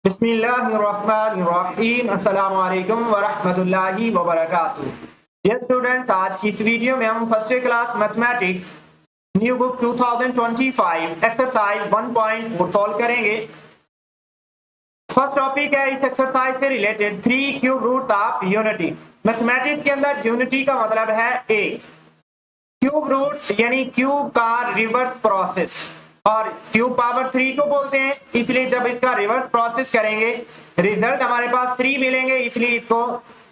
बिस्मिल्लाहिर्रहमानिर्रहीम। अस्सलामु अलैकुम वरहमतुल्लाहि वबरकातुहू। डियर स्टूडेंट्स, आज की इस वीडियो में हम first class mathematics new book 2025 exercise 1.4 solve करेंगे। फर्स्ट टॉपिक है इस एक्सरसाइज से related 3 cube roots of unity. Mathematics के अंदर यूनिटी का मतलब है एक, क्यूब रूट्स यानी क्यूब का रिवर्स प्रोसेस, और क्यूब पावर 3 को बोलते हैं। इसलिए जब इसका रिवर्स प्रोसेस करेंगे रिजल्ट हमारे पास 3 मिलेंगे, इसलिए इसको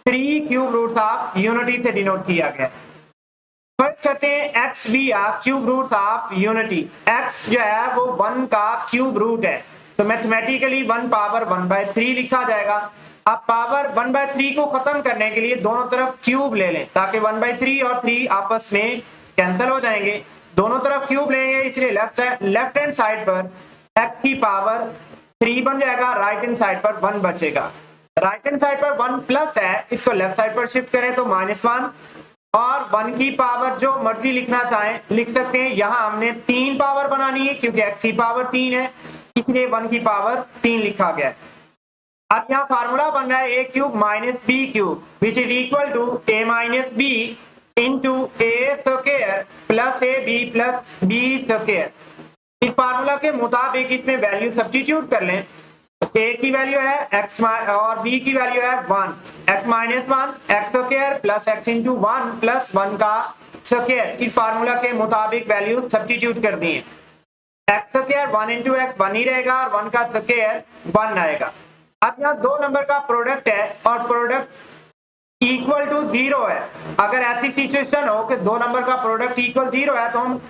3 क्यूब रूट्स ऑफ यूनिटी से डिनोट किया गया। फर्स्ट करते हैं x भी cube roots of unity. x जो है वो 1 का क्यूब रूट है, तो मैथमेटिकली 1 पावर 1/3 लिखा जाएगा। अब पावर 1/3 को खत्म करने के लिए दोनों तरफ क्यूब ले लें ताकि 1/3 और 3 आपस में कैंसिल हो जाएंगे। दोनों तरफ क्यूब लेंगे, इसलिए लेफ्ट हैंड साइड पर x की पावर 3 बन जाएगा, राइट हैंड साइड पर 1 बचेगा। राइट हैंड साइड पर 1 प्लस है, इसको लेफ्ट साइड पर शिफ्ट करें तो -1, और 1 की पावर जो मर्जी लिखना चाहें लिख सकते हैं। यहाँ हमने 3 पावर बनानी है क्योंकि x की पावर 3 है, इसलिए 1 की पावर 3 लिखा गया है। अब यहाँ फार्मूला बन रहा है a cube minus b cube which is equal to a minus b into a square plus a B plus B square. इस फार्मूला के मुताबिक इसमें वैल्यू सब्स्टिट्यूट कर लें। a की वैल्यू है x और b की वैल्यू है 1, x minus 1 x square plus x into 1 plus 1 का स्क्वायर। इस फार्मूला के मुताबिक वैल्यू सब्स्टिट्यूट कर दी है। x स्क्वायर 1 इंटू x 1 ही रहेगा और 1 का स्क्वायर 1 आएगा। अब यहाँ दो नंबर का प्रोडक्ट है और प्रोडक्ट इक्वल टू 0 है। अगर ऐसी सिचुएशन हो कि दो नंबर का प्रोडक्ट इक्वल 0 है तो हम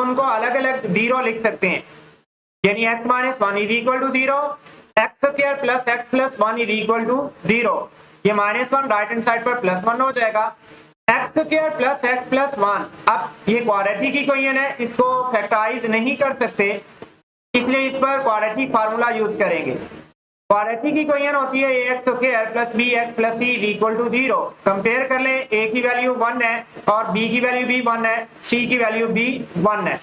उनको अलग अलग 0 लिख सकते हैं, यानी x minus 1 is equal to 0, x square plus x plus 1 is equal to 0। ये -1 राइट हैंड साइड पर +1 हो जाएगा। x square plus x plus 1, अब ये क्वाड्रेटिक इक्वेशन है, इसको फैक्टराइज नहीं कर सकते, इसलिए इस पर क्वाड्रेटिक फार्मूला यूज करेंगे। क्वाड्रेटिक इक्वेशन होती है ax square plus bx plus c is equal to 0। Compare कर लें, a की वैल्यू 1 है और b की वैल्यू भी 1 है, c की वैल्यू भी 1 है।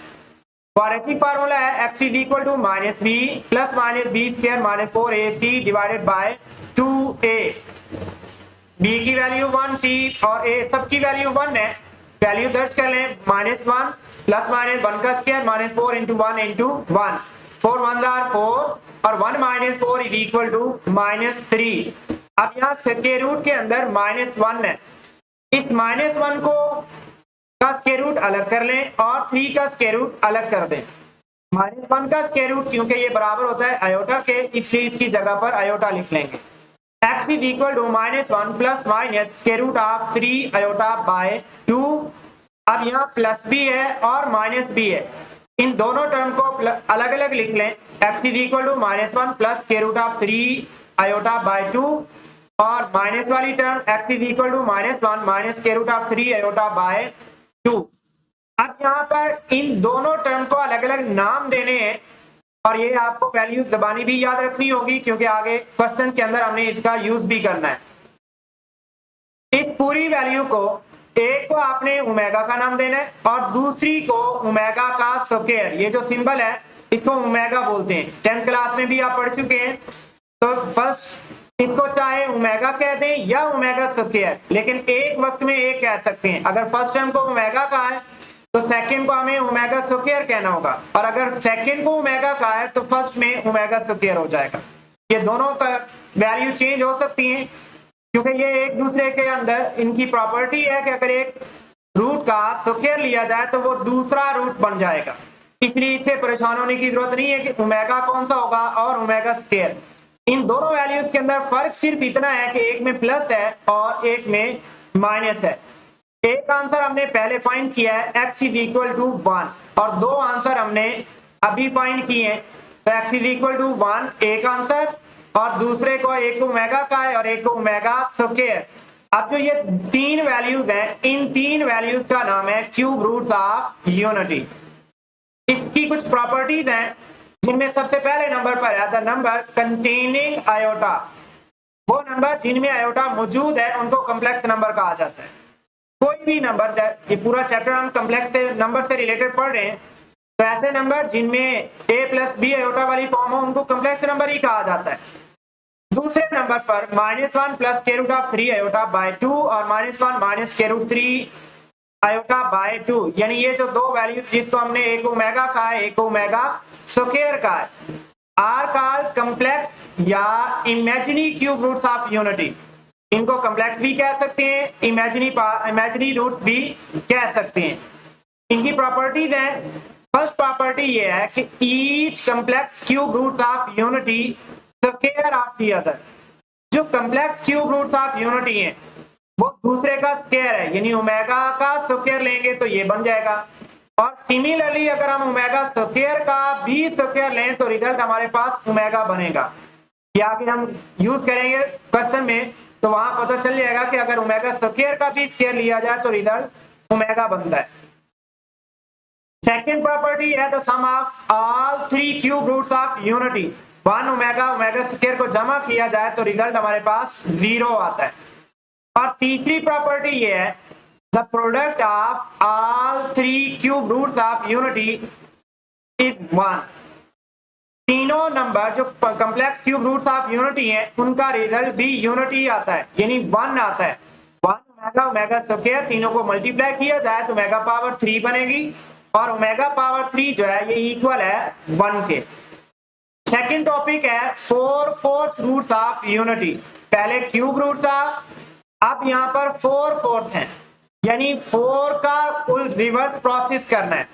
क्वाड्रेटिक फार्मूला है x is equal to minus b plus minus b square minus 4ac divided by 2a। b की वैल्यू 1, c और a सबकी वैल्यू 1 है। वैल्यू दर्ज कर लें, -1 प्लस माइनस 1 का square minus 4 into 1 into 1, 4 1 are 4 और 1 माइनस 4 इज इक्वल टू -3। अब यहाँ स्क्वायर रूट के अंदर -1 है, इस -1 को का स्क्वायर रूट अलग कर लें और 3 का स्क्वायर रूट अलग कर दें। -1 का स्क्वायर रूट क्योंकि ये बराबर होता है आयोटा के, इसलिए इसकी जगह पर आयोटा लिख लेंगे। x is equal to -1 plus minus square root of 3 iota by 2। अब यहाँ प्लस भी है और माइनस भी है, इन दोनों टर्म को अलग अलग लिख लें। x is equal to -1 plus square root of 3 iota by 2, और माइनस वाली term x is equal to -1 minus square root of 3 iota by 2। अब यहाँ पर इन दोनों टर्म को अलग अलग नाम देने हैं, और ये आपको वैल्यू ज़बानी भी याद रखनी होगी क्योंकि आगे क्वेश्चन के अंदर हमने इसका यूज भी करना है। इस पूरी वैल्यू को, एक को आपने ओमेगा का नाम देना है और दूसरी को ओमेगा का स्क्वायर, ये जो सिंबल है इसको ओमेगा बोलते हैं, 10th क्लास में भी आप पढ़ चुके हैं। तो फर्स्ट इसको चाहे ओमेगा कह दें या ओमेगा स्क्वायर, लेकिन एक वक्त में एक कह सकते हैं। अगर फर्स्ट टर्म को ओमेगा कहा है तो सेकंड को हमें ओमेगा स्क्वायर कहना होगा, और अगर सेकंड को ओमेगा कहा है तो फर्स्ट में ओमेगा स्क्वायर हो जाएगा। ये दोनों का वैल्यू चेंज हो सकती है क्योंकि ये एक दूसरे के अंदर इनकी प्रॉपर्टी है कि अगर एक रूट का स्क्वायर लिया जाए तो वो दूसरा रूट बन जाएगा, इसलिए इससे परेशान होने की जरूरत नहीं है कि ओमेगा कौन सा होगा और ओमेगा स्क्वायर। इन दोनों वैल्यूज के अंदर फर्क सिर्फ इतना है कि एक में प्लस है और एक में माइनस है। एक आंसर हमने पहले फाइंड किया है x इज इक्वल टू 1, और दो आंसर हमने अभी फाइंड किए हैं। तो x इज इक्वल टू 1 एक आंसर, और दूसरे को एक को ओमेगा का है और एक को ओमेगा स्क्वायर। अब जो ये 3 वैल्यूज हैं, इन 3 वैल्यूज का नाम है क्यूब रूट्स ऑफ यूनिटी। इसकी कुछ प्रॉपर्टीज हैं जिनमें सबसे पहले नंबर पर है द नंबर कंटेनिंग आयोटा। वो नंबर जिनमें आयोटा मौजूद है उनको कॉम्प्लेक्स नंबर कहा जाता है। कोई भी नंबर, ये पूरा चैप्टर हम कॉम्प्लेक्स नंबर से रिलेटेड पढ़ रहे हैं, तो ऐसे नंबर जिनमें a प्लस बी आयोटा वाली फॉर्म हो उनको कॉम्प्लेक्स नंबर ही कहा जाता है। दूसरे नंबर पर -1 plus square root of 3 iota by 2 और -1 minus square root 3 iota by 2, यानी ये जो दो वैल्यूज जिसको हमने एक ओमेगा कहा है एक ओमेगा स्क्वायर का है, आर कॉल्ड कॉम्प्लेक्स या imaginary cube roots of unity. इनको कॉम्प्लेक्स भी कह सकते हैं, इमेजिनरी रूट्स भी कह सकते हैं। इनकी प्रॉपर्टीज हैं, फर्स्ट प्रॉपर्टी ये है कि each complex cube roots of unity square of the other. जो complex cube roots of unity हैं वो दूसरे का स्क्वायर है, यानी ओमेगा का स्क्वायर लेंगे तो ये बन जाएगा। और सिमिलरली अगर हम ओमेगा स्क्वायर का भी स्क्वायर लें तो रिजल्ट हमारे पास ओमेगा बनेगा। या आगे हम यूज करेंगे क्वेश्चन में तो वहां पता चल जाएगा कि अगर ओमेगा स्क्वायर का भी स्क्वायर लिया जाए तो रिजल्ट ओमेगा बनता है। सेकेंड प्रॉपर्टी है the sum of all three cube roots of unity. 1 omega omega square को जमा किया जाए तो रिजल्ट हमारे पास 0 आता है। और तीसरी प्रॉपर्टी ये है the product of all three cube roots of unity is 1। तीनों नंबर जो complex cube roots of unity हैं उनका रिजल्ट भी यूनिटी आता है, यानी 1 आता है। 1 ओमेगा ओमेगा स्क्वायर तीनों को मल्टीप्लाई किया जाए तो ओमेगा पावर 3 बनेगी और ओमेगा पावर 3 जो है ये इक्वल है 1 के। सेकंड टॉपिक है 4/4 रूट्स ऑफ यूनिटी। पहले क्यूब रूट था, अब यहाँ पर 4/4 है, यानी 4 का रिवर्स प्रोसेस करना है।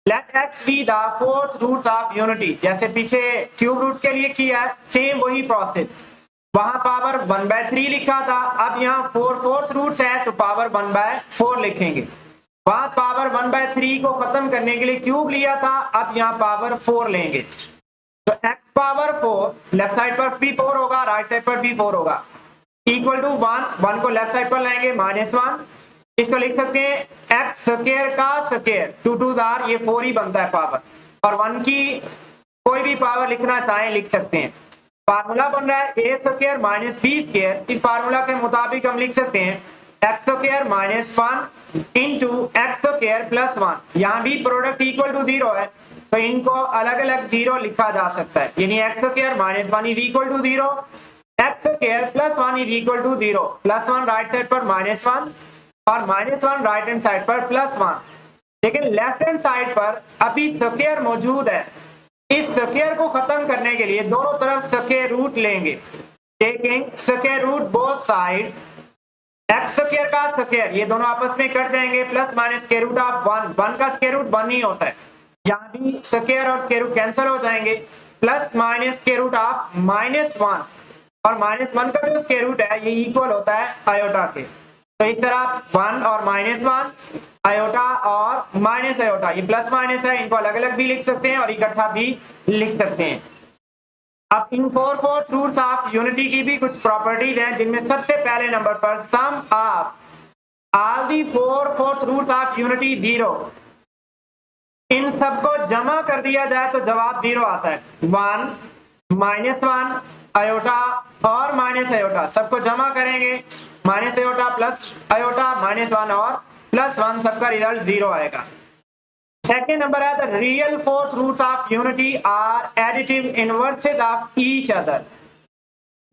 Let x be the 4th roots of unity. जैसे पीछे क्यूब रूट्स के लिए किया है सेम वही प्रोसेस। वहां पावर 1/3 लिखा था, अब यहाँ 4/4 रूट्स है तो पावर 1/4 लिखेंगे। वहां पावर 1/3 को खत्म करने के लिए क्यूब लिया था, अब यहाँ पावर 4 लेंगे। तो x पावर 4 लेफ्ट साइड पर भी 4 होगा, राइट साइड पर भी 4 होगा, इक्वल टू 1 को लेफ्ट साइड पर लाएंगे -1। इसको लिख सकते हैं x स्क्वायर का स्क्वायर, 2 2 आर, ये 4 ही बनता है पावर। और 1 की कोई भी पावर लिखना चाहें लिख सकते हैं। फार्मूला बन रहा है a square minus b square. इस फार्मूला के मुताबिक हम लिख सकते हैं x square -1 into x square +1। यहाँ भी प्रोडक्ट इक्वल टू 0 है तो इनको अलग अलग 0 लिखा जा सकता है, यानी x square -1 is equal to 0, x square +1 is equal to 0। +1 right side पर -1 और -1 राइट हैंड साइड पर +1। लेकिन लेफ्ट हैंड साइड पर अभी स्क्वायर मौजूद है। इस स्क्वायर को खत्म करने के लिए दोनों तरफ स्क्वायर रूट लेंगे। Taking square root both side, x square का स्क्वायर ये दोनों आपस में कट जाएंगे, plus minus square root of 1 का स्क्वायर रूट 1 ही होता है। यहाँ भी स्क्वायर और स्क्वायर रूट कैंसिल हो जाएंगे, plus minus square root of -1 और -1 का जो स्क्वायर रूट है ये इक्वल होता है आयोटा के। तो इस तरह 1 और -1 आयोटा और माइनस आयोटा, ये प्लस माइनस है, इनको अलग अलग भी लिख सकते हैं और इकट्ठा भी लिख सकते हैं। अब इन 4/4 रूट्स ऑफ यूनिटी की भी कुछ प्रॉपर्टीज हैं, जिनमें सबसे पहले नंबर पर sum of all the 4/4 roots of unity 0। इन सबको जमा कर दिया जाए तो जवाब 0 आता है। 1 -1 आयोटा और माइनस आयोटा सबको जमा करेंगे, माइनस आयोटा प्लस आयोटा -1 और +1 सबका रिजल्ट 0 आएगा। सेकेंड नंबर है the real 4th roots of unity are additive inverses of each other.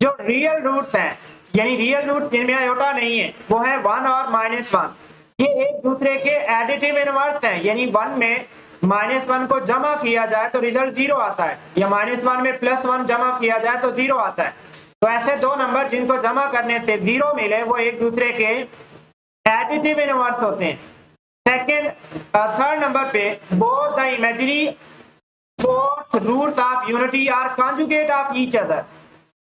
जो रियल रूट्स हैं, यानी रियल रूट जिनमें आयोटा नहीं है, वो है 1 और -1। ये एक दूसरे के एडिटिव इनवर्स हैं, यानी 1 में -1 को जमा किया जाए तो रिजल्ट 0 आता है, या -1 में +1 जमा किया जाए तो 0 आता है। तो ऐसे दो नंबर जिनको जमा करने से 0 मिले वो एक दूसरे के एडिटिव इनवर्स होते हैं। सेकेंड थर्ड नंबर पे both the imaginary 4th roots of unity are conjugate of each other.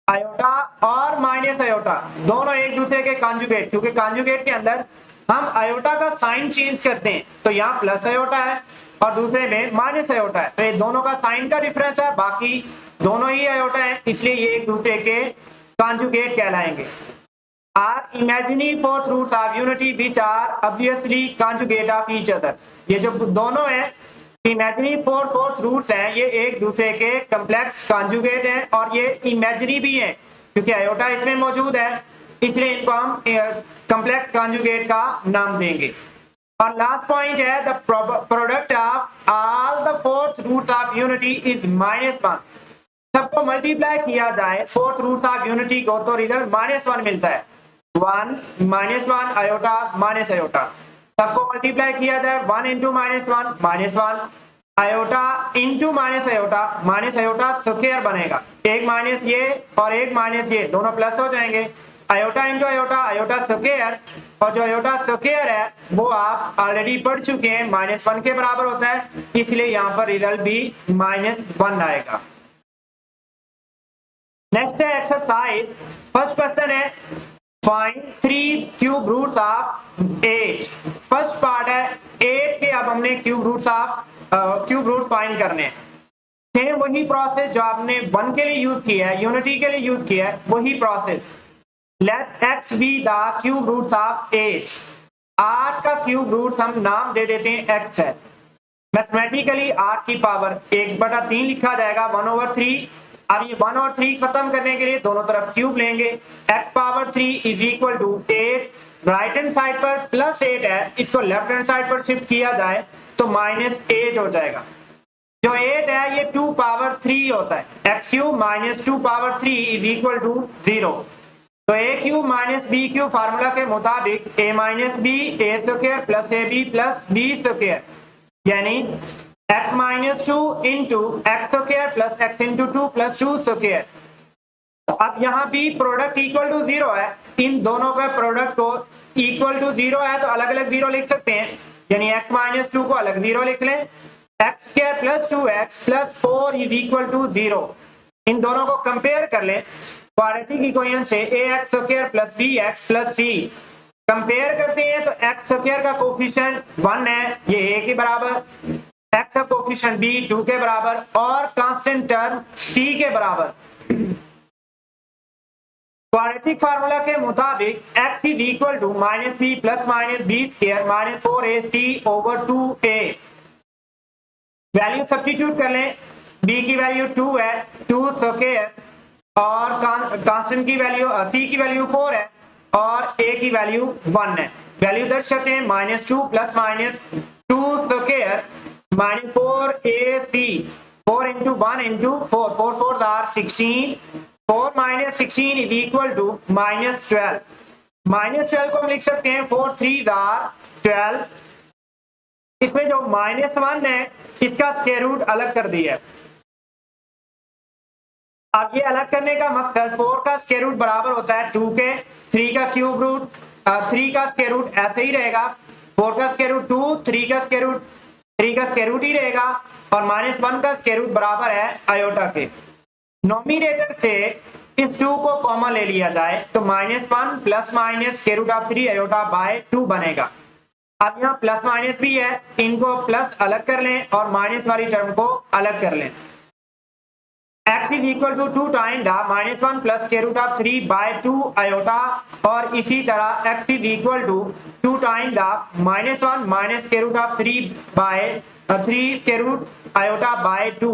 Iota और माइनस आयोटा दोनों एक दूसरे के कॉन्जुगेट, क्योंकि कॉन्जुगेट के अंदर हम आयोटा का साइन चेंज करते हैं, तो यहाँ प्लस आयोटा है और दूसरे में माइनस आयोटा है, तो ये दोनों का साइन का डिफरेंस है, बाकी दोनों ही आयोटा है, इसलिए ये एक दूसरे के कॉन्जुगेट कहलाएंगे। Are imaginary 4th roots of unity which are obviously conjugate of each other. ये जो दोनों हैं इमेजिनरी 4/4 रूट्स हैं, ये एक दूसरे के कॉम्प्लेक्स कॉन्जुगेट हैं और ये इमेजिनरी भी हैं क्योंकि आयोटा इसमें मौजूद है, इसलिए इनको हम कॉम्प्लेक्स कॉन्जुगेट का नाम देंगे। और लास्ट पॉइंट है the product of all the 4th roots of unity is -1। सब सबको मल्टीप्लाई किया जाए फोर्थ रूट्स ऑफ यूनिटी को तो रिजल्ट -1 मिलता है। 1 -1 आयोटा माइनस आयोटा, सबको मल्टीप्लाई किया जाए 1 into -1 -1 iota into minus iota square बनेगा, एक माइनस ये और एक माइनस ये दोनों प्लस हो जाएंगे, आयोटा इंटू आयोटा स्क्वायर, और जो आयोटा स्क्वायर है वो आप ऑलरेडी पढ़ चुके हैं -1 के बराबर होता है, इसलिए यहाँ पर रिजल्ट भी -1 आएगा। नेक्स्ट है एक्सरसाइज, फर्स्ट क्वेश्चन है find 3 cube roots of 8। First part है 8 के, अब हमने क्यूब रूट फाइंड करने हैं। सेम वही प्रोसेस जो आपने 1 के लिए यूज किया है, यूनिटी के लिए यूज किया है, वही process. Let x be the cube roots of 8। 8 का क्यूब रूट्स हम नाम दे देते हैं x है। मैथमेटिकली 8 की पावर 1/3 लिखा जाएगा 1/3। अब ये 1/3 खत्म करने के लिए दोनों तरफ क्यूब लेंगे, x power 3 is equal to 8। Right hand side पर +8 है, इसको लेफ्ट हैंड साइड पर शिफ्ट किया जाए तो -8 हो जाएगा। जो 8 है ये 2 पावर 3 होता है, x cube -2 power 3 is equal to 0। तो a cube minus b cube formula के मुताबिक a minus b a square plus ab plus b square, यानी x minus 2 into x square plus x into 2 plus 2 square. अब यहाँ भी product equal to 0 है, इन दोनों का प्रोडक्ट को इक्वल टू 0 है तो अलग अलग 0 लिख सकते हैं, यानी x माइनस 2 को अलग 0 लिख लें, x square plus 2x plus 4 is equal to 0। इन दोनों को कंपेयर कर लें क्वाड्रेटिक इक्वेशन से, ax square plus bx plus c compare करते हैं तो x स्क्वायर का कोफिशिएंट 1 है, ये a के बराबर, x का कोफिशिएंट b 2 के बराबर और कांस्टेंट टर्म c के बराबर। क्वाड्रेटिक फार्मूला के मुताबिक x is equal to -b plus -b square -4ac over 2a। Value substitute कर लें, b की वैल्यू 2 है, 2 स्क्वायर, और कांस्टेंट की वैल्यू c की वैल्यू 4 है और a की वैल्यू 1 है। वैल्यू दर्ज करते हैं -2 plus -2 square -4ac, 4 into 1 into 4, 4 4 are 16, 4 minus 16 is equal to -12। -12 को हम लिख सकते हैं 4 3 आर 12। इसमें जो -1 है इसका स्क्वायर रूट अलग कर दिया है। अब ये अलग करने का मकसद 4 का स्क्वायर रूट बराबर होता है 2 के, 3 का क्यूब रूट, 3 का स्क्वायर रूट ऐसे ही रहेगा, 4 का स्क्वायर रूट 2, 3 का स्क्वायर रूट ही रहेगा, और -1 का स्क्वायर रूट बराबर है आयोटा के। नोमिनेटर से इस 2 को कॉमन ले लिया जाए तो -1 plus minus square root of 3 iota by 2 बनेगा। अब यहाँ प्लस माइनस भी है, इनको प्लस अलग कर लें और माइनस वाली टर्म को अलग कर लें। x is equal to 2 times the -1 plus square root of 3 by 2 iota, और इसी तरह x is equal to 2 times the -1 minus square root of 3 by 3 square root iota by 2।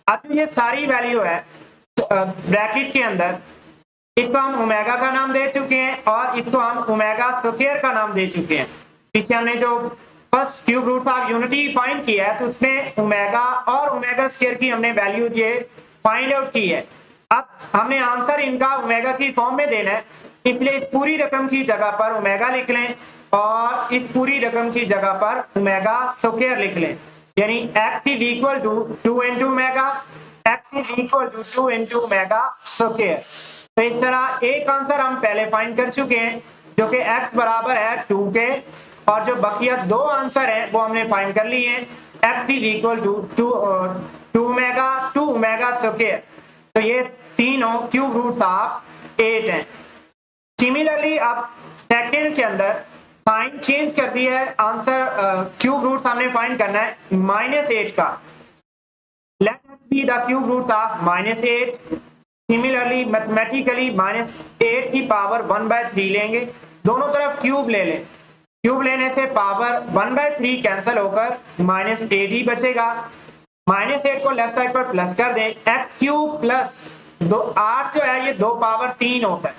अब ये सारी वैल्यू है ब्रैकेट के अंदर, इसको हम ओमेगा का नाम दे चुके हैं और इसको हम ओमेगा स्क्वायर का नाम दे चुके हैं। पीछे हमने जो first cube root of unity find किया है तो उसमें ओमेगा और ओमेगा स्क्वायर की हमने वैल्यू ये फाइंड आउट की है। अब हमने आंसर इनका ओमेगा की फॉर्म में देना है, इसलिए इस पूरी रकम की जगह पर ओमेगा लिख लें और इस पूरी रकम की जगह पर ओमेगा स्क्वायर लिख लें, यानी x is equal to 2 into omega, x is equal to 2 into omega square. तो इस तरह एक आंसर हम पहले फाइंड कर चुके हैं जो कि x बराबर है 2 के, और जो बकिया 2 आंसर हैं वो हमने फाइंड कर लिए हैं। x is equal to 2 omega square. तो ये तीनों क्यूब रूट्स ऑफ 8 हैं। सिमिलरली अब सेकंड के अंदर साइन चेंज कर दिया है, आंसर क्यूब रूट्स हमने फाइंड करना है -8 का। Let us be the cube roots of -8। Similarly mathematically -8 की पावर 1/3 लेंगे, दोनों तरफ क्यूब ले लें, क्यूब लेने से पावर 1/3 कैंसिल होकर -8 ही बचेगा। -8 को लेफ्ट साइड पर प्लस कर दें, x क्यूब प्लस 8 जो है ये 2 पावर 3 होता है।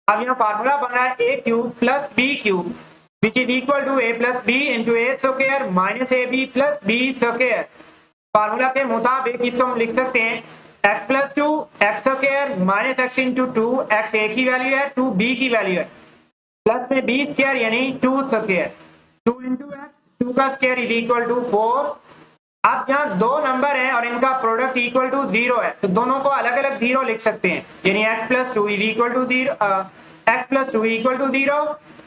अब यहाँ फार्मूला बन रहा है a cube plus b cube which is equal to a plus b into a square minus ab plus b square. Formula के मुताबिक इसको हम लिख सकते हैं x plus 2 x square minus x into 2, x A की वैल्यू है, 2 B की वैल्यू है, प्लस में बी स्क्वायर यानी 2 स्क्वायर, 2 इंटू एक्स, 2 का स्क्वायर इज इक्वल टू 4। अब यहाँ दो नंबर है और इनका प्रोडक्ट इक्वल टू 0 है, तो दोनों को अलग अलग 0 लिख सकते हैं, यानी x plus 2 is equal to 0, x plus 2 equal to 0,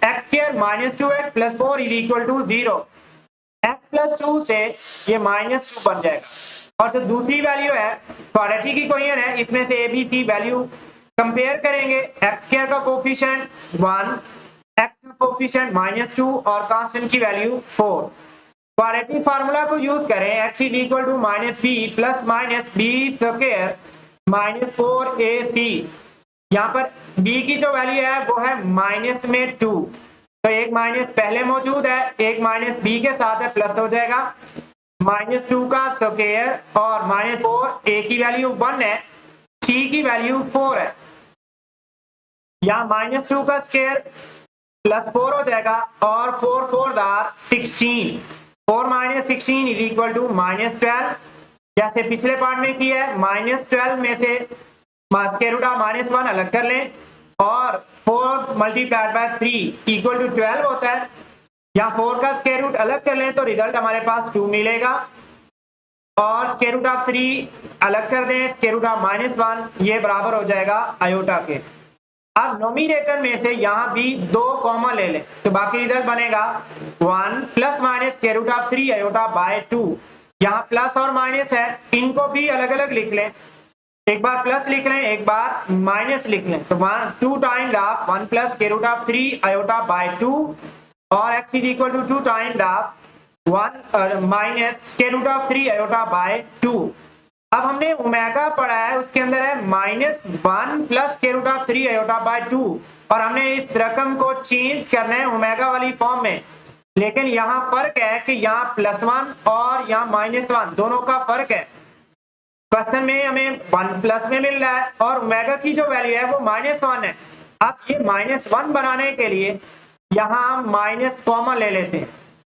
x square minus 2x plus 4 is equal to 0। x plus 2 से ये माइनस 2 बन जाएगा। और जो दूसरी वैल्यू है क्वाड्रेटिक इक्वेशन है, इसमें से a b c value compare करेंगे, x स्क्वायर का कोफिशिएंट 1, x का कोफिशिएंट -2 और कांस्टेंट की वैल्यू 4। क्वाड्रेटिक फार्मूला को यूज करें, x is equal to minus b plus minus b square minus 4ac। यहाँ पर b की जो वैल्यू है वो है माइनस में 2, तो एक माइनस पहले मौजूद है, एक माइनस b के साथ है, प्लस हो जाएगा -2 का स्क्वायर और -4, a की वैल्यू 1 है, c की वैल्यू 4 है। यहाँ -2 का स्क्वायर प्लस 4 हो जाएगा और 4 4 are 16, 4 minus 16 is equal to -12। जैसे पिछले पार्ट में किया है, -12 में से स्क्वायर रूट ऑफ -1 अलग कर लें और 4 मल्टीप्लाइड बाय 3 इक्वल टू 12 होता है। यहाँ 4 का स्क्वायर रूट अलग कर लें तो रिजल्ट हमारे पास 2 मिलेगा और स्क्वायर रूट ऑफ 3 अलग कर दें, स्क्वायर रूट ऑफ -1, ये बराबर हो जाएगा आयोटा के। अब नोमिनेटर में से यहाँ भी 2 कॉमन ले लें तो बाकी रिजल्ट बनेगा 1 plus minus square root of 3 iota by 2। यहाँ प्लस और माइनस है, इनको भी अलग अलग लिख लें, एक बार प्लस लिख लें, एक बार माइनस लिख लें, तो 2 times of 1 plus square root of 3 iota by 2 और x is equal to 2 times of 1 minus square root of 3 iota by 2। अब हमने ओमेगा पढ़ा है, उसके अंदर है -1 plus square root of 3 iota by 2 और हमने इस रकम को चेंज करना है ओमेगा वाली फॉर्म में, लेकिन यहाँ फर्क है कि यहाँ +1 और यहाँ -1 दोनों का फर्क है। क्वेश्चन में हमें 1 प्लस में मिल रहा है और ओमेगा की जो वैल्यू है वो -1 है। अब ये -1 बनाने के लिए यहाँ हम माइनस कॉमन ले लेते हैं,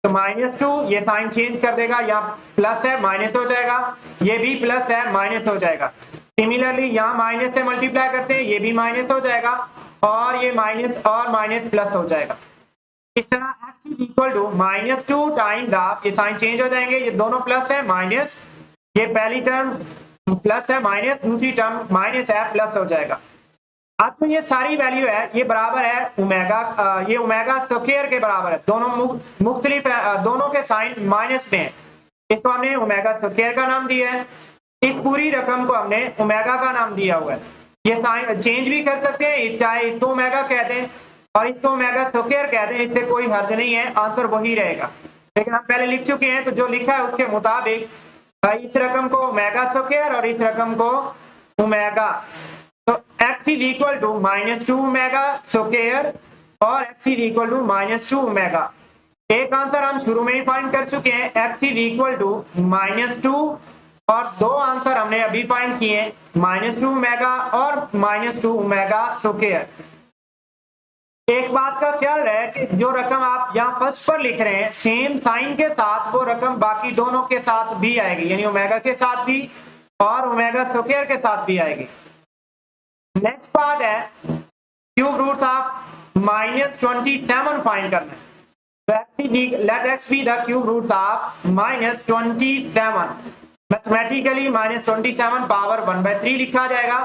तो -2 ये साइन चेंज कर देगा, यहाँ प्लस है माइनस हो जाएगा, ये भी प्लस है माइनस हो जाएगा। सिमिलरली यहाँ माइनस से मल्टीप्लाई करते हैं, ये भी माइनस हो जाएगा और ये माइनस और माइनस प्लस हो जाएगा। इस तरह x is equal to -2 times of, ये साइन चेंज हो जाएंगे, ये दोनों प्लस है माइनस, ये पहली टर्म प्लस है माइनस, दूसरी टर्म माइनस है प्लस हो जाएगा। अब तो ये सारी वैल्यू है ये बराबर है ओमेगा, ये ओमेगा स्क्वायर के बराबर है, दोनों मुख्तलिफ है, दोनों के साइन माइनस में है, इसको हमने ओमेगा स्क्वायर का नाम दिया है, इस पूरी रकम को हमने ओमेगा का नाम दिया हुआ है। ये साइन चेंज भी कर सकते हैं, चाहे इसको ओमेगा कह दें और इसको ओमेगा स्क्वायर कह दें, इससे कोई हर्ज नहीं है, आंसर वही रहेगा। लेकिन हम पहले लिख चुके हैं तो जो लिखा है उसके मुताबिक इस रकम को ओमेगा स्क्वायर और इस रकम को ओमेगा, तो x is equal to -2 omega square और x is equal to -2 omega. एक आंसर हम शुरू में ही फाइंड कर चुके हैं, x इज इक्वल टू -2 और 2 आंसर हमने अभी फाइंड किए, -2 ओमेगा और -2 ओमेगा स्क्वायर। एक बात का ख्याल है कि जो रकम आप यहाँ फर्स्ट पर लिख रहे हैं सेम साइन के साथ वो रकम बाकी दोनों के साथ भी आएगी, यानी ओमेगा के साथ भी और ओमेगा स्क्वायर के साथ भी आएगी। नेक्स्ट पार्ट है क्यूब रूट ऑफ -27 फाइंड करना है। Let x be the cube root of -27। Mathematically -27 power 1/3 लिखा जाएगा,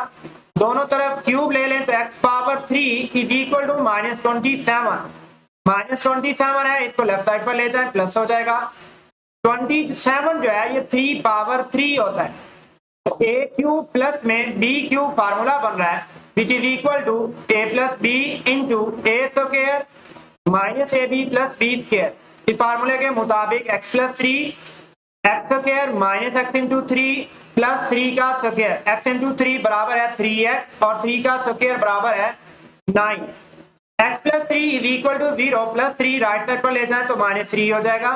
दोनों तरफ क्यूब ले लें तो x power 3 is equal to -27। -27 है, इसको लेफ्ट साइड पर ले जाए, प्लस हो जाएगा। 27 जो है ये 3 पावर 3 होता है, तो a क्यूब प्लस में b क्यूब फार्मूला बन रहा है which is equal to a plus b into a square minus ab plus b square. इस फार्मूले के मुताबिक x plus 3 x square minus x into 3 plus 3 का स्क्वायर, x इंटू 3 बराबर है 3x और 3 का स्क्वायर बराबर है 9। x plus 3 is equal to 0 plus 3 right side पर ले जाए तो -3 हो जाएगा,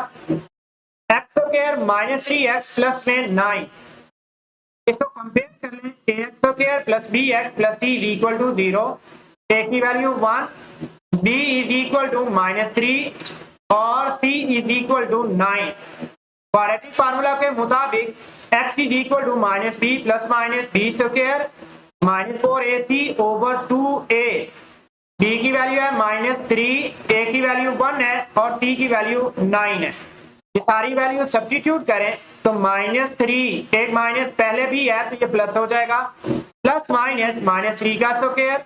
x स्क्वायर -3x प्लस में 9। इसको कंपेयर कर लें, ax square plus bx plus c is equal to 0, a की value 1, b is equal to -3 और c is equal to 9। Quadratic formula के मुताबिक x is equal to minus b plus minus b square minus 4ac over 2a। b की value है -3, a की value 1 है और c की वैल्यू 9 है। ये सारी वैल्यू सब्स्टिट्यूट करें तो -3, एक माइनस पहले भी है तो ये प्लस हो जाएगा, प्लस माइनस -3 का स्क्वायर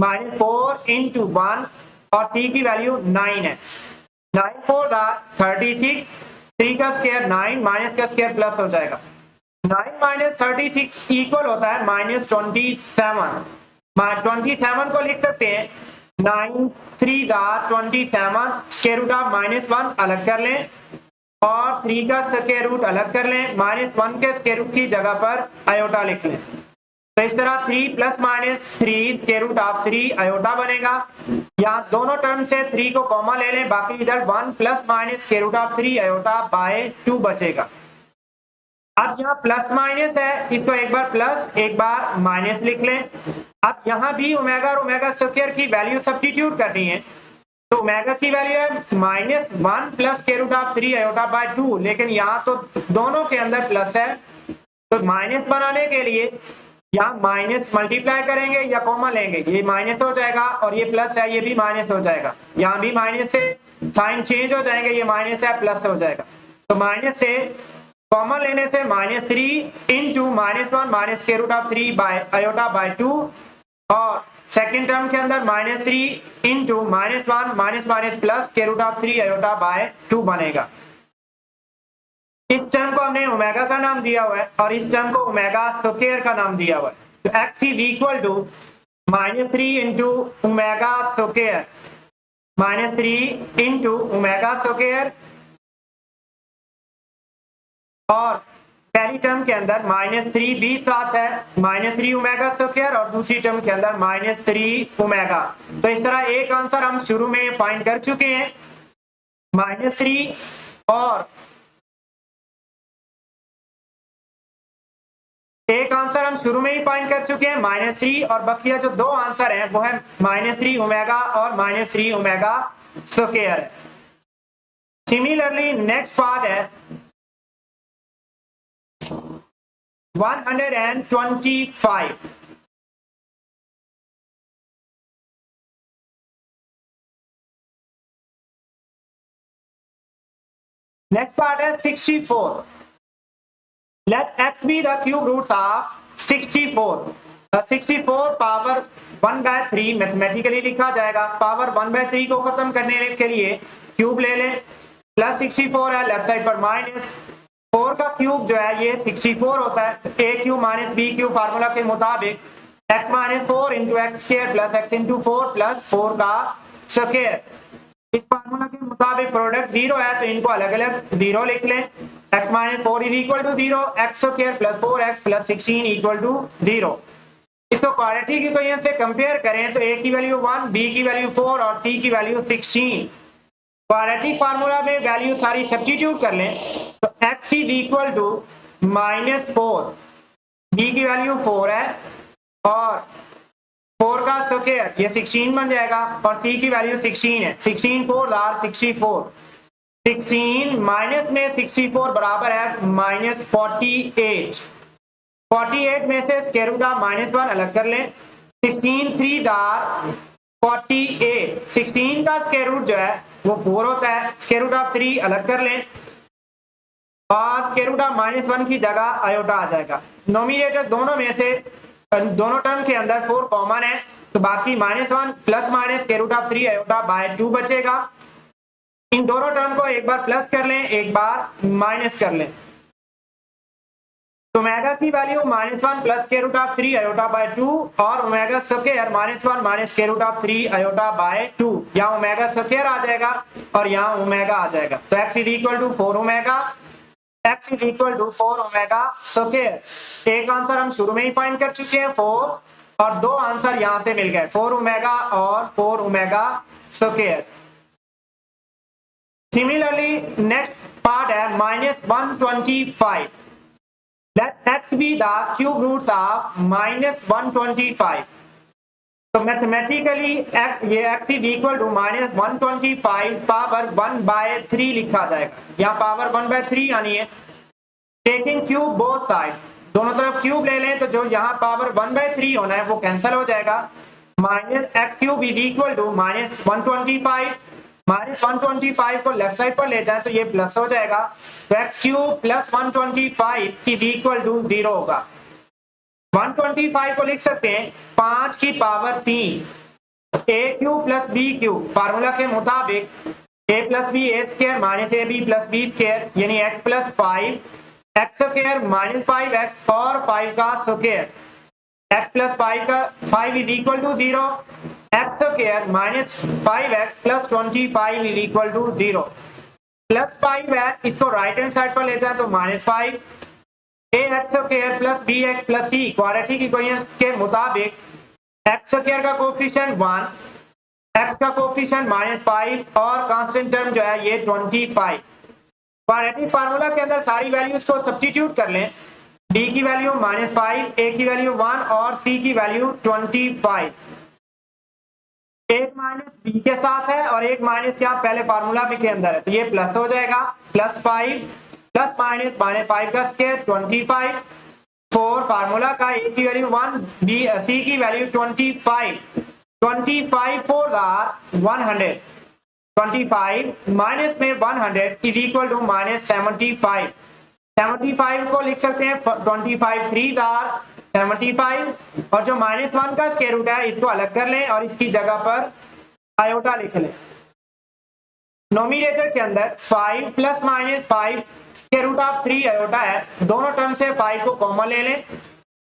-4 इंटू 1 और c की वैल्यू 9 है। 9 4 36, 3 का स्क्वायर 9 माइनस का स्क्वायर प्लस हो जाएगा। 9 माइनस 36 इक्वल होता है -27। 27 को लिख सकते हैं 9 3 27, स्क्वायर रूट ऑफ -1 अलग कर लें और 3 का स्क्वायर रूट अलग कर लें, -1 के स्क्वायर रूट की जगह पर आयोटा लिख लें। तो इस तरह 3 plus -3 square root of 3 iota बनेगा। यहाँ दोनों टर्म से 3 को कॉमन ले लें, बाकी इधर 1 plus minus square root of 3 iota by 2 बचेगा। अब यहाँ प्लस माइनस है, इसको एक बार प्लस एक बार माइनस लिख लें। अब यहाँ भी ओमेगा और ओमेगा स्क्वायर की वैल्यू सब्स्टिट्यूट करनी है, तो ओमेगा की वैल्यू है -1 plus square root of 3 iota by 2, लेकिन यहाँ तो दोनों के अंदर प्लस है, तो माइनस बनाने के लिए यहाँ माइनस मल्टीप्लाई करेंगे या कॉमन लेंगे, ये माइनस हो जाएगा और ये प्लस है, ये भी माइनस हो जाएगा। यहाँ भी माइनस से साइन चेंज हो जाएंगे, ये माइनस है प्लस हो जाएगा। तो माइनस से कॉमन लेने से -3 into -1 minus square root of 3 by iota by 2 और सेकेंड टर्म के अंदर -3 into -1 minus minus plus square root of 3 iota by 2 बनेगा। इस टर्म को हमने ओमेगा का नाम दिया हुआ है और इस टर्म को ओमेगा स्क्वायर का नाम दिया हुआ है। तो x is equal to -3 into omega square, -3 into omega square और पहली टर्म के अंदर -3 भी साथ है, -3 ओमेगा स्क्वायर और दूसरी टर्म के अंदर -3 ओमेगा। तो इस तरह एक आंसर हम शुरू में फाइंड कर चुके हैं, -3 और एक आंसर हम शुरू में ही फाइंड कर चुके हैं -3 और बकिया जो दो आंसर हैं वो है -3 ओमेगा और -3 omega square. Similarly next part है 125। नेक्स्ट पार्ट है 64। Let x be the cube roots of 64. 64 power 1/3 mathematically लिखा जाएगा। पावर 1/3 को खत्म करने के लिए क्यूब ले लें, प्लस 64 है, लेफ्ट साइड पर माइनस 4 का क्यूब जो है ये 64 होता है। a cube minus b cube formula के मुताबिक x minus 4 into x square plus x into 4 plus 4 का स्क्वायर। इस फार्मूला के मुताबिक प्रोडक्ट 0 है तो इनको अलग अलग 0 लिख लें। x minus 4 is equal to 0, x square plus 4x plus 16 equal to 0। इसको क्वाड्रेटिक इक्वेशन से कंपेयर करें तो a की वैल्यू 1, b की वैल्यू 4 और c की वैल्यू 16। क्वाड्रेटिक फार्मूला में वैल्यू सारी सब्स्टिट्यूट कर लें तो x is equal to -4, b की वैल्यू 4 है और 4 का स्क्वायर ये 16 बन जाएगा और c की वैल्यू 16 है। 16 4 आर 64, 16 माइनस में 64 बराबर है -48। 48 में से स्क्वायर रूट ऑफ -1 अलग कर लें। 16 3 दार 48, 16 का स्क्वायर रूट जो है वो 4 होता है। स्क्वायर रूट ऑफ 3 अलग कर लें और स्क्वायर रूट ऑफ -1 की जगह आयोटा आ जाएगा। नोमिनेटर दोनों में से दोनों टर्म के अंदर 4 कॉमन है तो बाकी -1 plus minus square root of 3 iota by 2 बचेगा। इन दोनों टर्म को एक बार प्लस कर लें, एक बार माइनस कर लें। तो ओमेगा की value -1 plus square root of 3 iota by 2 और omega square -1 minus square root of 3 iota by 2। यहाँ ओमेगा स्क्वायर आ जाएगा और यहाँ ओमेगा आ जाएगा। तो x is equal to 4 omega, x is equal to 4 omega square. एक आंसर हम शुरू में ही फाइंड कर चुके हैं 4 और दो आंसर यहाँ से मिल गए 4 ओमेगा और 4 omega square. Similarly, next part है -125. Let x be the cube roots of -125. तो मैथमेटिकली ये x is equal to minus 125 power 1/3 लिखा जाएगा। यहाँ पावर 1/3 आनी है। टेकिंग क्यूब बोथ साइड, दोनों तरफ क्यूब ले लें तो जो यहाँ पावर 1/3 होना है वो कैंसिल हो जाएगा। Minus x cube is equal to minus 125, minus 125 को लेफ्ट साइड पर ले जाए तो ये प्लस हो जाएगा। तो x cube plus 125 is equal to 0 होगा। 125 को लिख सकते हैं 5 की power 3 A cube plus B cube, formula के मुताबिक A plus B A square minus A B plus B square यानी x plus 5 x square minus 5x और 5 का स्क्वायर, x प्लस 5 का 5 is equal to 0, x square minus 5x plus 25 is equal to 0। Plus 5 है, इसको right hand side पर ले जाए तो minus 5 x square plus B x plus C quadratic equation के मुताबिक एक्स स्क्वायर का कोफिशिएंट 1, एक्स का कोफिशिएंट -5 और कांस्टेंट टर्म जो है ये 25। क्वाड्रेटिक फार्मूला के अंदर सारी वैल्यूज को सब्स्टिट्यूट कर लें। डी की वैल्यू -5, ए की वैल्यू 1 और सी की वैल्यू 25। एक माइनस बी के साथ है और एक माइनस यहाँ पहले फार्मूला के अंदर है तो ये प्लस हो जाएगा। +5 प्लस माइनस -5 का स्क्वायर 25, 4 फार्मूला का, ए की वैल्यू 1, बी सी की वैल्यू 25। 25 4 आर 100, 25 माइनस में 100 इज इक्वल टू -75। 75 को लिख सकते हैं 25 3 आर 75 और जो -1 का स्क्वायर रूट है इसको अलग कर लें और इसकी जगह पर आयोटा लिख लें। नोमिनेटर के अंदर 5 plus -5 square root of 3 iota है, दोनों टर्म से 5 को कॉमन ले लें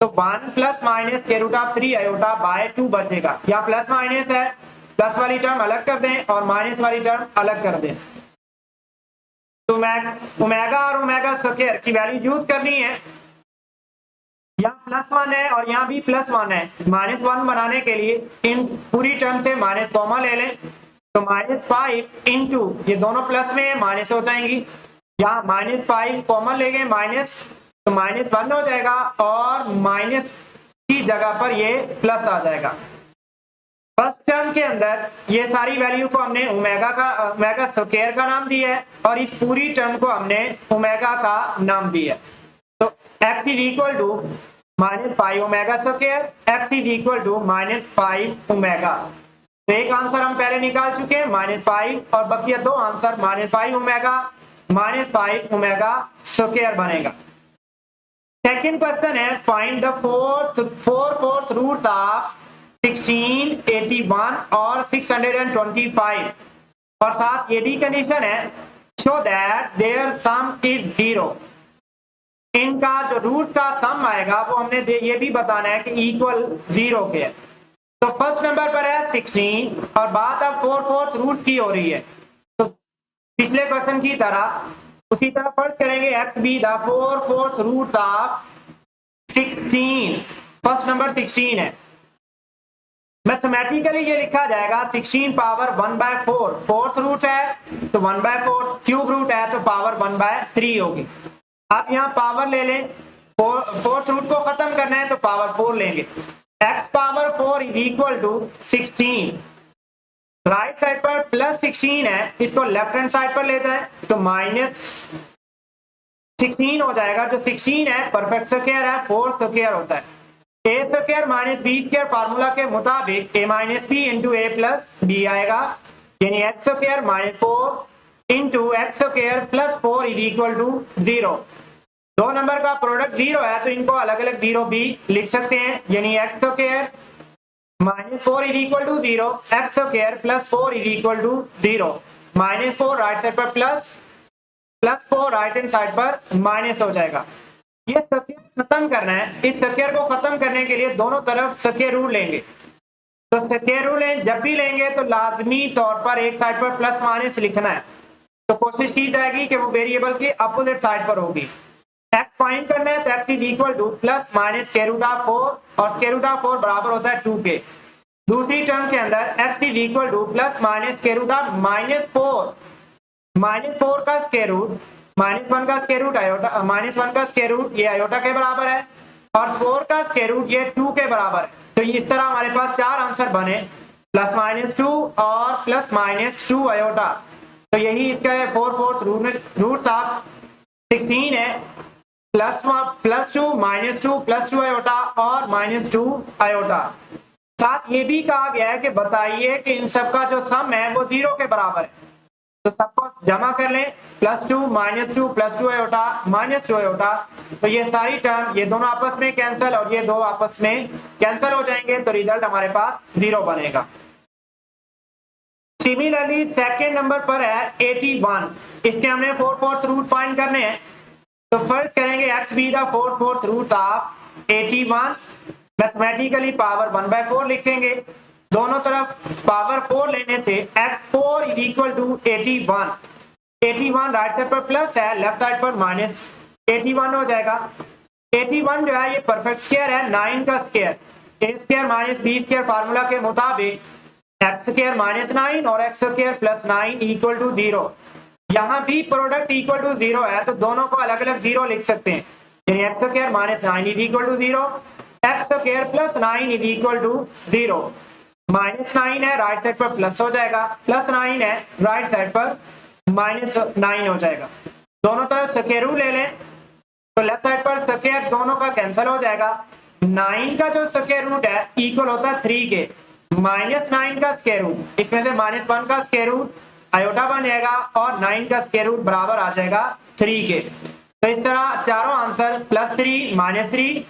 तो 1 plus minus square root of 3 iota by 2 बचेगा। या प्लस माइनस है, प्लस वाली टर्म अलग कर दें और माइनस वाली टर्म अलग कर दें। तो ओमेगा और ओमेगा स्क्वायर की वैल्यू यूज करनी है। यहाँ +1 है और यहाँ भी +1 है, -1 बनाने के लिए इन पूरी टर्म से माइनस कॉमन ले लें तो -5 इंटू ये दोनों प्लस में माइनस हो जाएंगी। यहाँ -5 कॉमन ले गए माइनस तो -1 हो जाएगा और माइनस की जगह पर ये प्लस आ जाएगा। फर्स्ट टर्म के अंदर ये सारी वैल्यू को हमने ओमेगा स्क्वायर का नाम दिया है और इस पूरी टर्म को हमने ओमेगा का नाम दिया है। तो x is equal to -5 omega square, x is equal to -5 omega. तो एक आंसर हम पहले निकाल चुके हैं -5 और बकिया दो आंसर -5 ओमेगा -5 ओमेगा स्क्वायर बनेगा। सेकंड क्वेश्चन है find the fourth roots of 16, 81 और 625 और साथ ये भी कंडीशन है show that their sum is 0। इनका जो रूट का सम आएगा वो हमने ये भी बताना है कि इक्वल 0 के है। तो फर्स्ट नंबर पर है 16 और बात अब फोर्थ रूट की हो रही है तो पिछले क्वेश्चन की तरह उसी तरह फर्ज करेंगे x be the fourth roots of 16। First number 16 है। मैथमेटिकली ये लिखा जाएगा 16 पावर 1/4, फोर्थ रूट है तो 1/4, क्यूब रूट है तो पावर 1/3 होगी। आप यहाँ पावर ले लें, फोर्थ रूट को खत्म करना है तो पावर 4 लेंगे। x power 4 is equal to 16। Right side पर +16 है, इसको लेफ्ट हैंड साइड पर ले जाए तो -16 हो जाएगा। जो 16 है परफेक्ट स्क्वायर है, 4 स्क्वायर होता है। a square minus b square formula के मुताबिक a minus b into a plus b आएगा यानी x square -4 into x square plus 4 is equal to 0। दो नंबर का प्रोडक्ट 0 है तो इनको अलग अलग 0 भी लिख सकते हैं यानी x square -4 is equal to 0, x square plus 4 is equal to 0। -4 right side पर प्लस 4 राइट हैंड साइड पर माइनस हो जाएगा। ये स्क्वायर खत्म करना है, इस स्क्वायर को खत्म करने के लिए दोनों तरफ स्क्वायर रूट लेंगे। तो स्क्वायर रूट जब भी लेंगे तो लाजमी तौर पर एक साइड पर प्लस माइनस लिखना है। तो कोशिश की जाएगी कि वो वेरिएबल के अपोजिट साइड पर होगी। x फाइंड करना है तो x is equal to plus minus square root of 4 और स्क्वायर रूट ऑफ 4 बराबर होता है 2 के। दूसरी टर्म के अंदर x is equal to plus minus square root of -4, -4 का स्क्वायर रूट, -1 का स्क्वायर रूट -1 का स्क्वायर रूट ये आयोटा के बराबर है और 4 का स्क्वायर रूट ये 2 के बराबर है। तो इस तरह हमारे पास चार आंसर बने, +-2 और +-2 आयोटा। तो यही इसका है 4/4 रूट्स ऑफ 16 है, +2 -2 +2 आयोटा और -2 आयोटा। साथ ये भी कहा गया है कि बताइए कि इन सब का जो सम है वो 0 के बराबर है। तो सबको जमा कर लें, +2 -2 +2 आयोटा -2 आयोटा। तो ये सारी टर्म ये दोनों आपस में कैंसिल और ये दो आपस में कैंसिल हो जाएंगे, तो रिजल्ट हमारे पास 0 बनेगा। सिमिलरली सेकेंड नंबर पर है 81। इसके हमने 4/4 रूट फाइंड करने हैं। तो फर्स्ट करेंगे x be the 4/4 root of 81, mathematically power 1/4 लिखेंगे। दोनों तरफ पावर 4 लेने से x4 is equal to 81। 81 right side पर प्लस है, लेफ्ट साइड पर माइनस 81 हो जाएगा। 81 जो है ये परफेक्ट स्क्वायर है 9 का square, a square minus b square formula के मुताबिक x स्क्वायर -9 और x स्क्वायर +9 इक्वल टू 0। यहाँ भी प्रोडक्ट इक्वल टू 0 है, तो दोनों को अलग अलग 0 लिख सकते हैं, यानी x square -9 is equal to 0, x square +9 is equal to 0। -9 है राइट साइड पर प्लस हो जाएगा, +9 है राइट साइड पर -9 हो जाएगा। दोनों तरफ स्क्वायर रूट ले लें, तो लेफ्ट साइड पर स्क्वायर दोनों का कैंसिल हो जाएगा। 9 का जो स्क्वायर रूट है इक्वल होता है 3 के, -9 का स्क्वायर रूट, इसमें से -1 का स्क्वायर रूट आयोटा बन जाएगा और 9 का स्क्वायर रूट बराबर आ जाएगा 3 के। तो इस तरह चारों आंसर +3 -3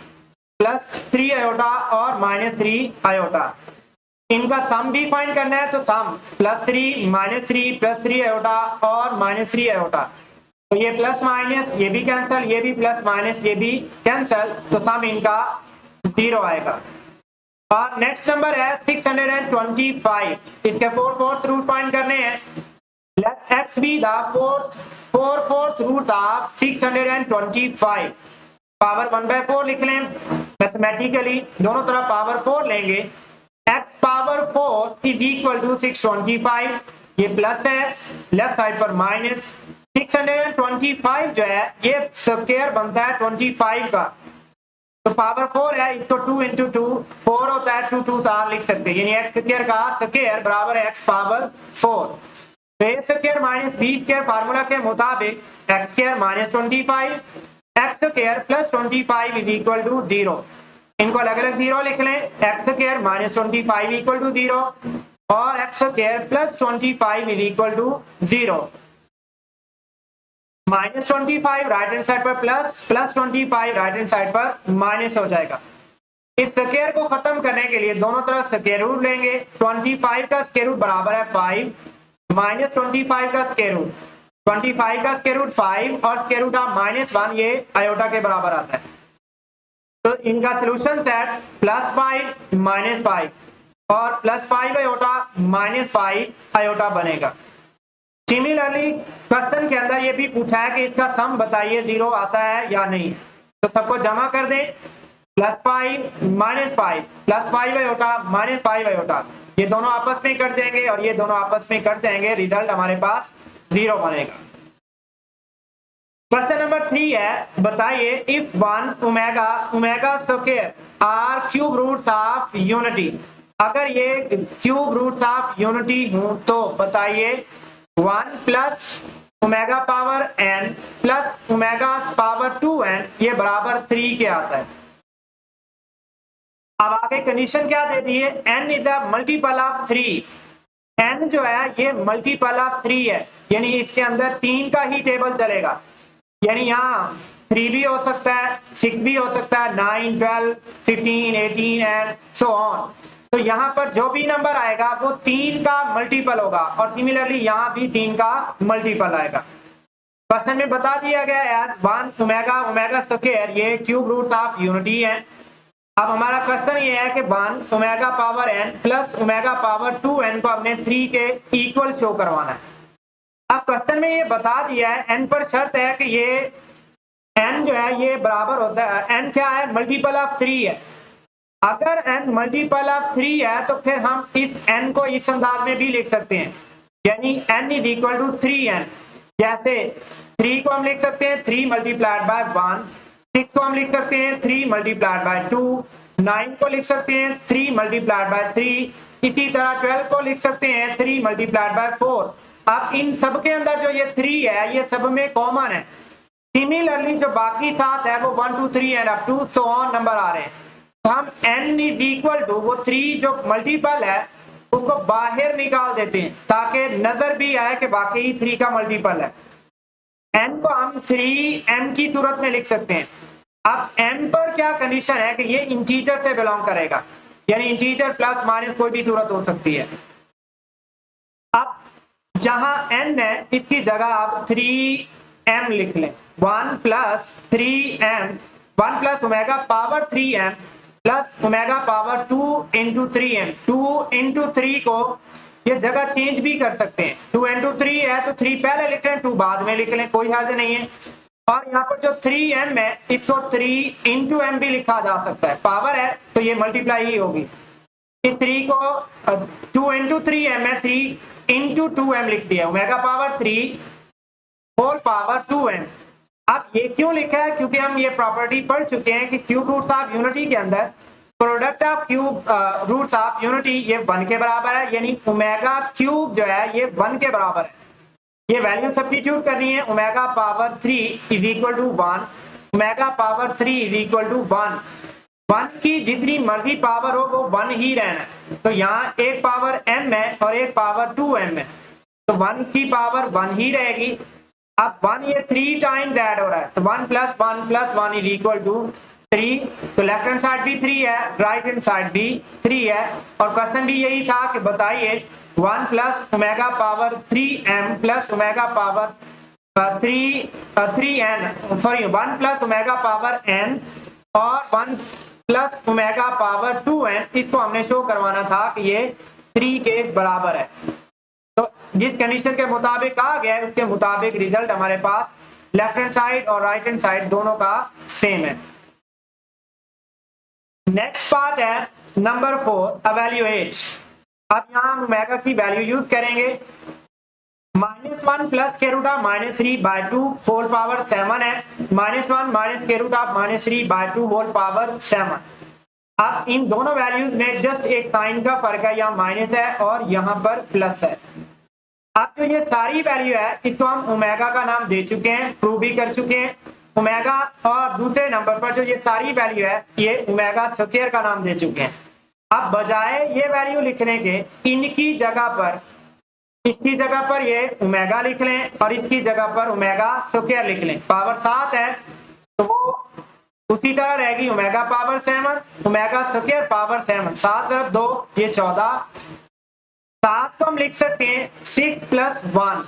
+3 आयोटा और -3 आयोटा। इनका सम भी फाइंड करना है, तो सम +3 -3 +3 आयोटा और -3 आयोटा। तो ये प्लस माइनस ये भी कैंसिल, ये भी प्लस माइनस ये भी कैंसिल, तो सम इनका 0 आएगा। और नेक्स्ट नंबर है 625। इसके 4/4 रूट फाइंड करने हैं। Let x be the 4/4 root of 625। Power 1/4 लिख लें, मैथमेटिकली दोनों तरफ पावर 4 लेंगे। x power 4 is equal to 625, ये प्लस है, लेफ्ट साइड पर माइनस। 625 जो है ये स्क्वायर बनता है 25 का, तो पावर 4 है, इसको 2 × 2 4 होता है, 2 2 4 लिख सकते हैं, यानी x स्क्वायर का स्क्वायर बराबर है x पावर 4। तो a square minus b square formula के मुताबिक x square -25 x square +25 is equal to 0। इनको अलग अलग 0 लिख लें, x स्क्वायर -25 इक्वल टू 0 और x square +25 is equal to 0। -25 right hand side पर प्लस, +25 राइट हैंड साइड पर माइनस हो जाएगा। इस स्क्वायर को खत्म करने के लिए दोनों तरफ स्क्वायर रूट लेंगे। 25 का स्क्वायर रूट बराबर है 5, -25 का स्क्वायर रूट, 25 का स्क्वायर रूट 5 और स्क्वायर रूट ऑफ -1 ये आयोटा के बराबर आता है। तो इनका सोल्यूशन सेट +5 -5 और +5 आयोटा -5 आयोटा बनेगा। सिमिलरली क्वेश्चन के अंदर ये भी पूछा है कि इसका सम बताइए 0 आता है या नहीं। तो सबको जमा कर दें, +5 -5 +5 आयोटा -5 आयोटा, ये दोनों आपस में कट जाएंगे और ये दोनों आपस में कट जाएंगे, रिजल्ट हमारे पास 0 बनेगा। क्वेश्चन नंबर 3 है, बताइए if 1 omega square are cube roots of unity. अगर ये क्यूब रूट्स ऑफ यूनिटी हूं तो बताइए 1 plus omega power n plus omega power 2n ये बराबर 3 के आता है। अब आगे कंडीशन क्या दे दी है, n is a multiple of 3। n जो है ये मल्टीपल ऑफ 3 है, यानी इसके अंदर 3 का ही टेबल चलेगा, यानी यहाँ 3 भी हो सकता है, 6 भी हो सकता है, 9 12 15 18 एंड सो ऑन। तो यहाँ पर जो भी नंबर आएगा वो 3 का मल्टीपल होगा और सिमिलरली यहाँ भी 3 का मल्टीपल आएगा। क्वेश्चन में बता दिया गया है 1 ओमेगा स्क्वायर ये क्यूब रूट ऑफ यूनिटी है। अब हमारा क्वेश्चन ये है कि 1 omega power n plus omega power 2n को हमने 3 के इक्वल शो करवाना है। अब क्वेश्चन में ये बता दिया है n पर शर्त है कि ये n जो है ये बराबर होता है, n क्या है, मल्टीपल ऑफ 3 है। अगर n मल्टीपल ऑफ 3 है तो फिर हम इस n को इस अंदाज में भी लिख सकते हैं, यानी n is equal to 3n। जैसे 3 को हम लिख सकते हैं 3 × 1, 6 को हम लिख सकते हैं 3 × 2, 9 को लिख सकते हैं 3 मल्टीप्लाइड बाय 3, इसी तरह 12 को लिख सकते हैं 3 मल्टीप्लाइड बाय 4। अब इन सब के अंदर जो ये 3 है ये सब में कॉमन है। सिमिलरली जो बाकी 7 है वो 1 2 3 and up to so on number आ रहे हैं। तो हम n इज इक्वल टू वो 3 जो मल्टीपल है उसको बाहर निकाल देते हैं ताकि नजर भी आए कि वाकई 3 का मल्टीपल है। n को हम 3m की सूरत में लिख सकते हैं। अब m पर क्या कंडीशन है कि ये इंटीजर से बिलोंग करेगा, यानी इंटीजर प्लस माइनस कोई भी सूरत हो सकती है। अब जहां n है इसकी जगह आप 3m लिख लें। 1 plus 3m, 1 plus omega power 3m plus omega power 2 into 3m। 2 into 3 को ये जगह चेंज भी कर सकते हैं। 2 इंटू 3 है तो 3 पहले लिख लें 2 बाद में लिख लें, कोई हर्ज नहीं है। और यहाँ पर जो 3m है इसको 3 इंटू m भी लिखा जा सकता है, पावर है तो ये मल्टीप्लाई ही होगी। इस 3 को 2 इंटू 3m है, 3 इंटू 2m लिख दिया, omega power 3 whole power 2m। अब ये क्यों लिखा है? क्योंकि हम ये प्रॉपर्टी पढ़ चुके हैं कि क्यूब रूट्स ऑफ यूनिटी के अंदर product of cube roots of unity ये 1 के बराबर है, यानी ओमेगा क्यूब जो है ये 1 के बराबर है। ये वैल्यू सब्स्टिट्यूट करनी है, omega power 3 is equal to 1, omega power 3 is equal to 1। 1 की जितनी मर्जी पावर हो वो 1 ही रहना है। तो यहाँ एक पावर m है और एक पावर 2m है, तो 1 की पावर 1 ही रहेगी। अब 1 ये 3 टाइम्स ऐड हो रहा है, तो 1 प्लस 1 इज इक्वल टू 3। तो लेफ्ट हैंड साइड भी 3 है, राइट हैंड साइड भी 3 है। और क्वेश्चन भी यही था कि बताइए 1 plus omega power 3m plus omega power 3n, sorry 1 plus omega power n और 1 प्लस ओमेगा पावर 2n, इसको हमने शो करवाना था कि ये 3 के बराबर है। तो जिस कंडीशन के मुताबिक कहा गया है उसके मुताबिक रिजल्ट हमारे पास लेफ्ट हैंड साइड और राइट हैंड साइड दोनों का सेम है। नेक्स्ट पार्ट है नंबर 4, इवैल्यूएट। अब यहाँ हम ओमेगा की वैल्यू यूज करेंगे। -1 प्लस के रूट ऑफ -3/2 होल पावर 7 है, -1 माइनस के रूट ऑफ -3/2 होल पावर 7। अब इन दोनों वैल्यूज में जस्ट एक साइन का फर्क है, यहाँ माइनस है और यहाँ पर प्लस है। अब जो ये सारी वैल्यू है इसको हम ओमेगा का नाम दे चुके हैं, प्रूव भी कर चुके हैं ओमेगा। और दूसरे नंबर पर जो ये सारी वैल्यू है ये ओमेगा स्क्वायर का नाम दे चुके हैं। अब बजाय ये वैल्यू लिखने के इनकी जगह पर, इसकी जगह पर ये ओमेगा लिख लें और इसकी जगह पर ओमेगा स्क्वायर लिख लें। पावर 7 है तो वो उसी तरह रहेगी, omega power 7 omega square power 7, 7 × 2 ये 14। 7 को हम लिख सकते हैं 6 + 1,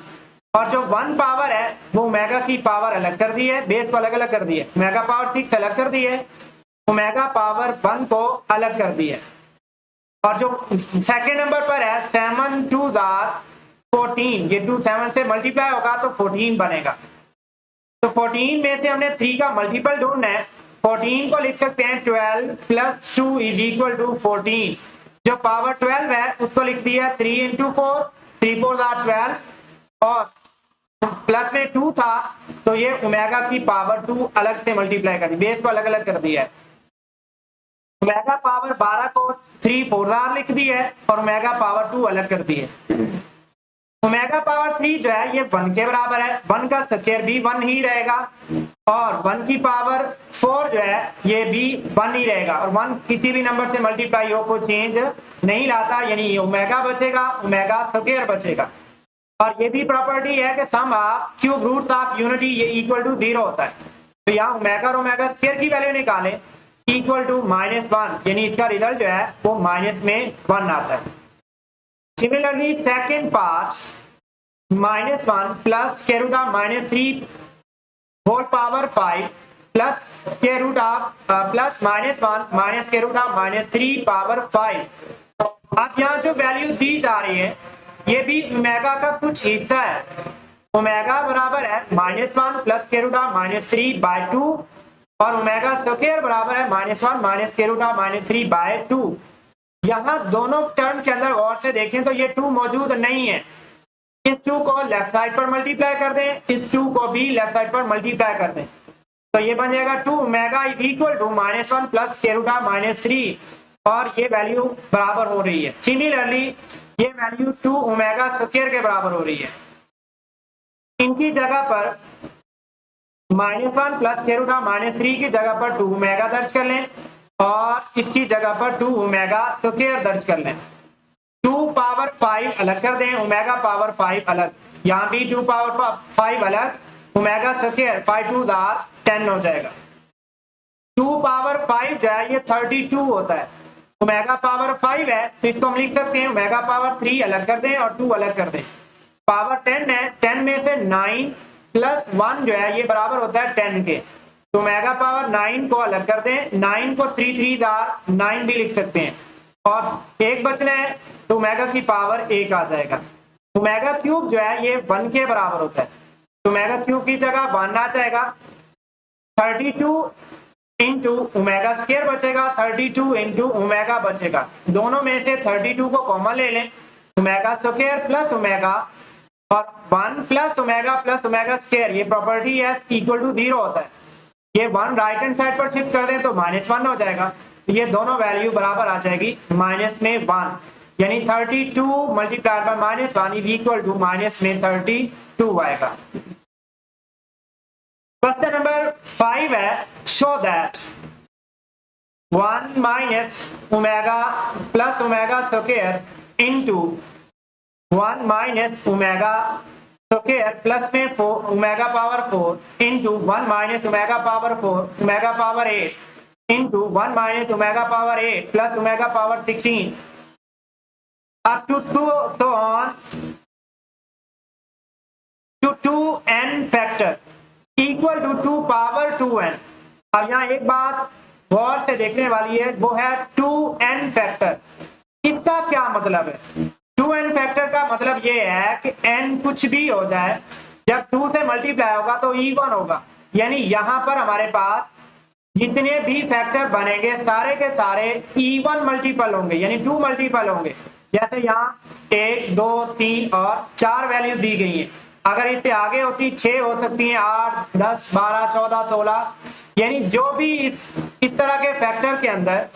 और जो 1 पावर है वो ओमेगा की पावर अलग कर दी है, बेस को अलग अलग कर दी है। ओमेगा पावर 6 अलग कर दी है, ओमेगा पावर 1 को अलग कर दी है। और जो सेकंड नंबर पर है 7 × 2 = 14, ये 2 7 से मल्टीप्लाई होगा तो 14 बनेगा। तो 14 में से हमने 3 का मल्टीपल ढूंढना है। 14 को लिख सकते हैं 12 + 2 = 14। जो पावर 12 है उसको लिख दिया 3 × 4, 3 4 = 12, और प्लस में 2 था तो ये ओमेगा की पावर 2 अलग से मल्टीप्लाई कर दी, बेस को अलग अलग कर दिया है। ओमेगा पावर 12 को 3 4 लिख दी है और ओमेगा पावर 2 अलग कर दी है। ओमेगा पावर 3 जो है ये 1 के बराबर है, 1 का स्क्वायर भी 1 ही रहेगा, और 1 की पावर 4 जो है ये भी 1 ही रहेगा। और 1 किसी भी नंबर से मल्टीप्लाई हो को चेंज नहीं लाता, यानी ओमेगा बचेगा, ओमेगा स्क्वायर बचेगा। और ये भी प्रॉपर्टी है कि sum of cube roots of unity ये इक्वल टू 0 होता है। तो यहाँ ओमेगा और ओमेगा स्क्वायर की वैल्यू निकालें इक्वल टू -1, यानी इसका रिजल्ट जो है वो -1 आता है। सिमिलरली सेकेंड पार्ट -1 प्लस के root of -3 whole power 5 plus के रूट ऑफ प्लस -1 माइनस के रूट ऑफ -3 पावर 5। अब यहाँ जो वैल्यू दी जा रही है ये भी ओमेगा का कुछ हिस्सा है। ओमेगा बराबर है -1 प्लस के रूट ऑफ -3/2 और ओमेगा स्क्वायर बराबर है -1 माइनस के रूट ऑफ -3/2। यहाँ दोनों टर्म के अंदर गौर से देखें तो ये 2 मौजूद नहीं है। इस 2 को लेफ्ट साइड पर मल्टीप्लाई कर दें, इस 2 को भी लेफ्ट साइड पर मल्टीप्लाई कर दें। तो ये बन जाएगा 2 omega is equal to -1 plus square root of -3 और ये वैल्यू बराबर हो रही है। सिमिलरली ये वैल्यू 2 ओमेगा स्क्वायर के बराबर हो रही है। इनकी जगह पर -1 प्लस स्क्वायर रूट ऑफ -3 की जगह पर 2 ओमेगा दर्ज कर लें और इसकी जगह पर 2 ओमेगा स्क्वायर दर्ज कर लें। 2 पावर 5 अलग कर दें, ओमेगा पावर 5 अलग, यहाँ भी 2 पावर 5 अलग, ओमेगा स्क्वायर 5 2 10 हो जाएगा। 2 पावर 5 जो है ये 32 होता है, ओमेगा पावर 5 है तो इसको हम लिख सकते हैं ओमेगा पावर 3 अलग कर दें और 2 अलग कर दें। पावर 10 है, 10 में से 9 प्लस 1 जो है ये बराबर होता है 10 के, तो ओमेगा पावर 9 को अलग कर दें, 9 को 3 3 9 भी लिख सकते हैं और एक बचना है तो ओमेगा की पावर 1 आ जाएगा। ओमेगा क्यूब जो है ये 1 के बराबर होता है, तो ओमेगा क्यूब की जगह 1 आ जाएगा। 32 इंटू ओमेगा स्क्वायर बचेगा, 32 इंटू ओमेगा बचेगा, दोनों में से 32 को कॉमन ले लें, ओमेगा स्क्वायर प्लस ओमेगा और 1 प्लस ओमेगा स्क्वायर ये प्रॉपर्टी है इक्वल टू 0 होता है। ये 1 राइट हैंड साइड पर शिफ्ट कर दें तो -1 हो जाएगा, ये दोनों वैल्यू बराबर आ जाएगी माइनस में 1, यानी 32 multiplied by -1 is equal to minus में 32 आएगा। क्वेश्चन नंबर 5 है, show that 1 minus omega plus omega square into 1 minus omega square plus में 4 omega power 4 into 1 minus omega power 4 omega power 8 into 1 minus omega power 8 plus omega power 16 up to so on to 2n factor equal to 2 power 2n। अब यहाँ एक बात गौर से देखने वाली है, वो है 2n फैक्टर। इसका क्या मतलब है? 2n फैक्टर का मतलब ये है कि n कुछ भी हो जाए, जब 2 से मल्टीप्लाई होगा तो इवन होगा, यानी यहाँ पर हमारे पास जितने भी फैक्टर बनेंगे सारे के सारे इवन मल्टीपल होंगे, यानी 2 मल्टीपल होंगे। जैसे यहाँ 1 2 3 और 4 वैल्यू दी गई है, अगर इससे आगे होती 6 हो सकती है, 8 10 12 14 16, यानी जो भी इस तरह के फैक्टर के अंदर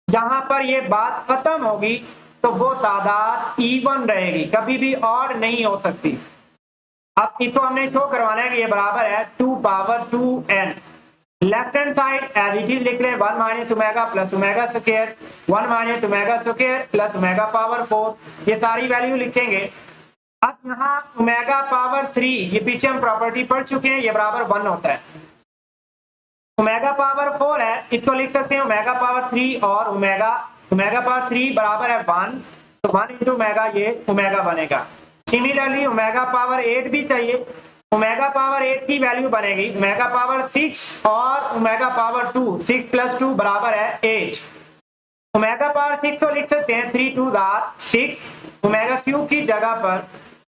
जहां पर ये बात खत्म होगी तो वो तादाद इवन रहेगी, कभी भी ऑड नहीं हो सकती। अब इसको हमने शो करवाना है कि ये बराबर है 2 power 2n। Left hand side as it is लिख लें 1 minus omega plus omega square, 1 minus omega square plus omega power 4, ये सारी वैल्यू लिखेंगे। अब यहाँ ओमेगा पावर 3, ये पीछे हम प्रॉपर्टी पढ़ चुके हैं, ये बराबर 1 होता है। ओमेगा पावर 4 है, इसको लिख सकते हैं ओमेगा पावर 3 और ओमेगा पावर 3 बराबर है 1, तो 1 इंटू ओमेगा ये ओमेगा बनेगा। सिमिलरली ओमेगा पावर 8 भी चाहिए, ओमेगा पावर 8 की वैल्यू बनेगी ओमेगा पावर 6 और ओमेगा पावर 2, 6 प्लस 2 बराबर है 8। ओमेगा पावर 6 को लिख सकते हैं 3 2 6, ओमेगा क्यूब की जगह पर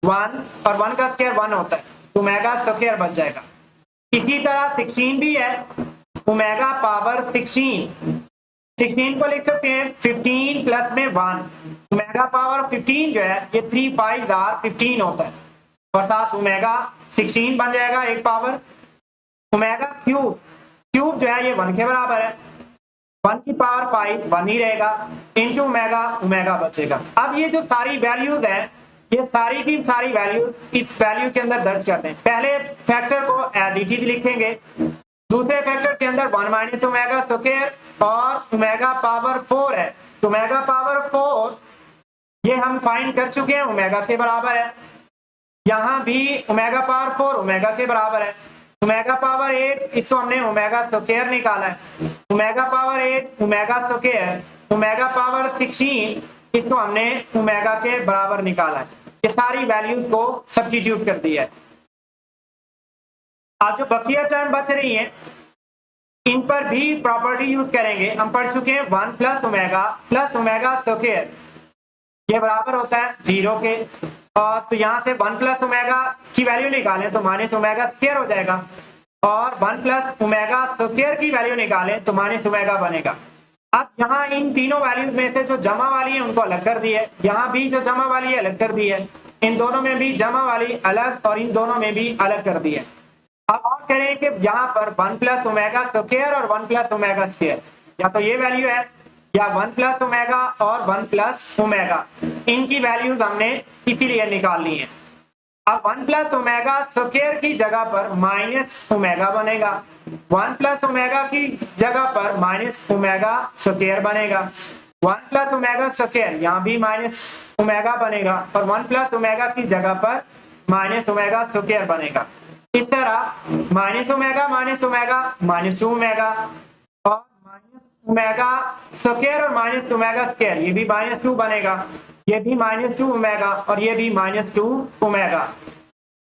1 और 1 का स्क्वायर 1 होता है, ओमेगा स्क्वायर बच जाएगा। इसी तरह 16 भी है, ओमेगा पावर 16 को लिख सकते हैं 15 प्लस में 1, ओमेगा पावर 15 जो है ये 3 5 15 होता है और साथ ओमेगा 16 बन जाएगा एक पावर। ओमेगा क्यूब जो है ये 1 के बराबर है, 1 की पावर 5 1 ही रहेगा, इंटू ओमेगा बचेगा। अब ये जो सारी वैल्यूज है ये सारी की सारी वैल्यू इस वैल्यू के अंदर दर्ज करते हैं। पहले फैक्टर को एज इट इज लिखेंगे, दूसरे फैक्टर के अंदर 1 माइनस ओमेगा स्क्वायर और ओमेगा पावर 4 है, तो ओमेगा पावर 4 ये हम फाइंड कर चुके हैं, ओमेगा के बराबर है। यहाँ भी ओमेगा पावर 4 ओमेगा के बराबर है। ओमेगा पावर 8 इसको हमने ओमेगा स्क्वायर निकाला है, omega power 8 omega square, omega power 16 इसको हमने ओमेगा के बराबर निकाला है। ये सारी वैल्यूज को सब्स्टिट्यूट कर दिया है। आज जो बकिया टर्म बच रही हैं इन पर भी प्रॉपर्टी यूज करेंगे। हम पढ़ चुके हैं 1 प्लस ओमेगा स्क्वायर ये बराबर होता है 0 के, और तो यहाँ से 1 प्लस ओमेगा की वैल्यू निकालें तो माइनस ओमेगा स्क्वायर हो जाएगा, और 1 प्लस ओमेगा स्क्वायर की वैल्यू निकालें तो माइनस ओमेगा बनेगा। अब यहाँ इन तीनों वैल्यूज में से जो जमा वाली है उनको अलग कर दी है, यहाँ भी जो जमा वाली है अलग कर दी है, इन दोनों में भी जमा वाली अलग और इन दोनों में भी अलग कर दी है। अब और करें कि यहाँ पर 1 प्लस ओमेगा स्क्वायर और 1 प्लस ओमेगा स्क्वायर, या तो ये वैल्यू है या 1 प्लस ओमेगा और 1 प्लस ओमेगा, इनकी वैल्यूज हमने इसीलिए निकालनी है। अब 1 प्लस ओमेगा स्क्वायर की जगह पर माइनस ओमेगा बनेगा, 1 प्लस ओमेगा की जगह पर माइनस ओमेगा स्क्वायर बनेगा, 1 प्लस ओमेगा स्क्वायर यहाँ भी माइनस ओमेगा बनेगा और 1 प्लस ओमेगा की जगह पर माइनस ओमेगा स्क्वायर बनेगा। इस तरह माइनस ओमेगा माइनस 2 ओमेगा और माइनस ओमेगा स्क्वायर और माइनस ओमेगा स्क्वायर, ये भी माइनस 2 बनेगा, ये भी माइनस 2 ओमेगा और ये भी माइनस 2 ओमेगा।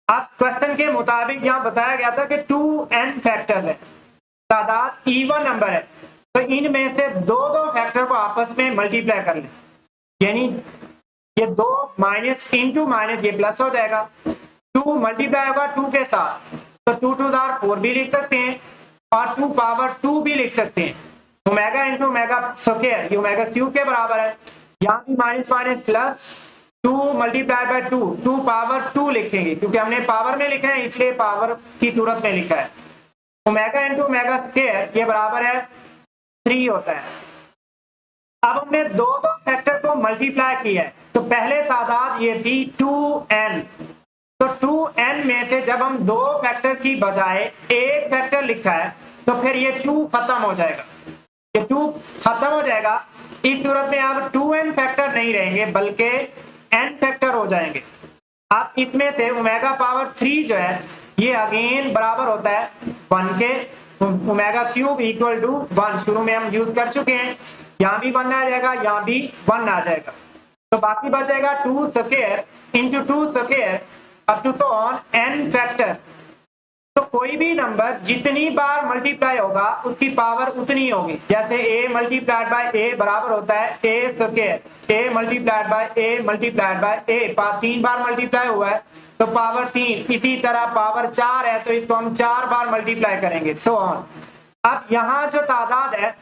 अब क्वेश्चन के मुताबिक यहाँ बताया गया था कि 2n फैक्टर है, तादाद इवन नंबर है, तो इनमें से दो फैक्टर को आपस में मल्टीप्लाई कर लें, यानी ये 2 माइनस इंटू माइनस ये प्लस हो जाएगा, 2 मल्टीप्लाई होगा 2 के साथ, तो 2 टू द 4 भी लिख सकते हैं और 2 पावर 2 भी लिख सकते हैं। ओमेगा इंटू ओमेगा स्क्वायर ये ओमेगा क्यूब के बराबर है, यहाँ भी minus minus plus 2 multiply by 2 power 2 लिखेंगे, क्योंकि हमने पावर में लिखा है इसलिए पावर की सूरत में लिखा है। ओमेगा इंटू ओमेगा स्क्वायर ये बराबर है 3 होता है। अब हमने दो फैक्टर को मल्टीप्लाई किया है, तो पहले तादाद ये थी 2n, तो 2n में से जब हम दो फैक्टर की बजाय एक फैक्टर लिखा है तो फिर ये 2 खत्म हो जाएगा, ये 2 खत्म हो जाएगा। इस सूरत में अब 2n फैक्टर नहीं रहेंगे बल्कि n फैक्टर हो जाएंगे। अब इसमें से ओमेगा पावर 3 जो है ये अगेन बराबर होता है 1 के, ओमेगा क्यूब इक्वल टू 1 शुरू में हम यूज कर चुके हैं, यहाँ भी 1 आ जाएगा, यहाँ भी 1 आ जाएगा, तो बाकी बच जाएगा 2 square into 2 square up to तो ऑन n फैक्टर। तो कोई भी नंबर जितनी बार मल्टीप्लाई होगा उसकी पावर उतनी होगी, जैसे a मल्टीप्लाइड बाय a बराबर होता है a square, a multiplied by a multiplied by a 3 bar multiply हुआ है तो पावर 3, इसी तरह पावर 4 है तो इसको हम 4 बार मल्टीप्लाई करेंगे, सो ऑन। अब यहाँ जो तादाद है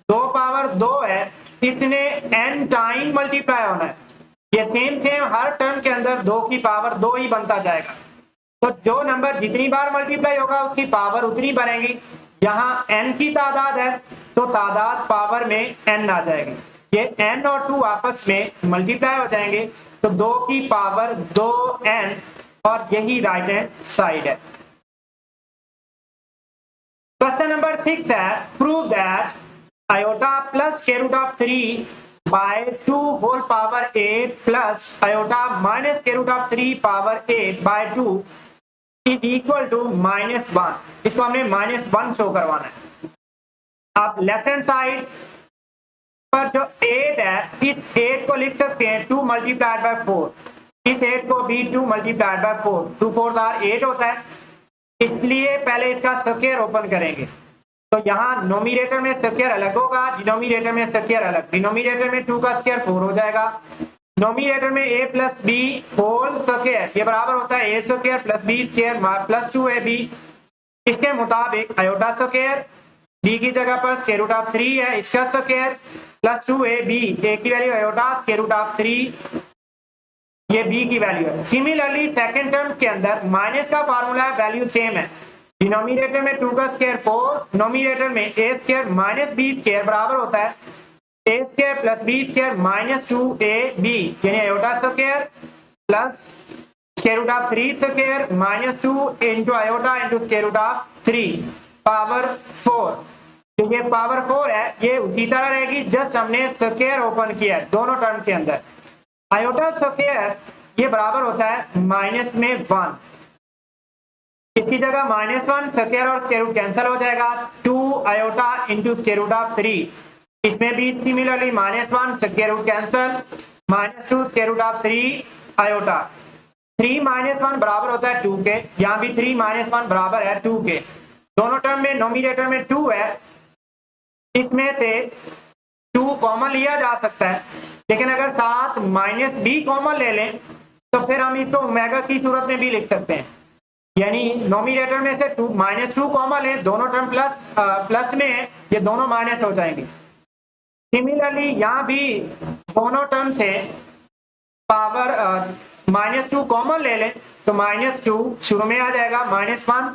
2 पावर 2 है, इसने n टाइम मल्टीप्लाई होना है, ये सेम हर टर्म के अंदर 2 की पावर 2 ही बनता जाएगा, तो जो नंबर जितनी बार मल्टीप्लाई होगा उसकी पावर उतनी बनेगी। यहाँ n की तादाद है तो तादाद पावर में n आ जाएगी, ये n और 2 आपस में मल्टीप्लाई हो जाएंगे तो 2 की पावर 2n और यही राइट हैंड साइड है। क्वेश्चन नंबर 6 है, prove that iota plus square root of 3 by 2 whole power 8 plus iota minus square root of 3 power 8 by 2 is equal to -1। इसको हमने -1 शो करवाना है। अब लेफ्ट हैंड साइड पर जो 8 है इस 8 को लिख सकते हैं 2 मल्टीप्लाइड बाय 4, इस 8 को भी 2 मल्टीप्लाइड बाय 4, 2 4 8 होता है, इसलिए पहले इसका स्क्वायर ओपन करेंगे, तो यहाँ नोमिनेटर में स्क्वायर अलग होगा, डिनोमिनेटर में स्क्वायर अलग, डिनोमिनेटर में 2 का स्क्वायर 4 हो जाएगा, नोमिनेटर में a plus b whole square ये बराबर होता है a square plus B square plus 2ab। इसके मुताबिक आयोटा स्क्वायर b की जगह पर स्क्वायर रूट ऑफ 3 है, इसका स्क्वायर प्लस 2ab, a की value iota square root of 3 ये b की वैल्यू है। सिमिलरली सेकंड टर्म के अंदर माइनस का फार्मूला है, वैल्यू सेम है, डिनोमिनेटर में 2 का स्क्वायर 4, नोमिनेटर में a square minus b square बराबर होता है a square plus b square minus 2ab, यानी iota square plus square root of 3 square minus 2 into iota into square root of 3 power 4। तो ये पावर 4 है, ये उसी तरह रहेगी, जस्ट हमने स्क्वायर ओपन किया है दोनों टर्म के अंदर। आयोटा स्क्वायर ये बराबर होता है माइनस में 1, इसकी जगह -1 स्क्वायर और स्क्वायर रूट कैंसिल हो जाएगा, 2 iota into square root of 3, इसमें भी similarly -1 square root cancel, -2 square root of 3 iota, 3 -1 बराबर होता है 2 के, यहाँ भी 3 -1 बराबर है 2 के, दोनों टर्म में नोमिनेटर में 2 है, इसमें से 2 कॉमन लिया जा सकता है, लेकिन अगर साथ -b कॉमन ले लें तो फिर हम इसको ओमेगा की सूरत में भी लिख सकते हैं, यानी नोमिनेटर में से -2 कॉमन लें, दोनों टर्म प्लस में है, ये दोनों माइनस हो जाएंगे। सिमिलरली यहाँ भी दोनों टर्म से पावर -2 कॉमन ले लें तो -2 शुरू में आ जाएगा, -1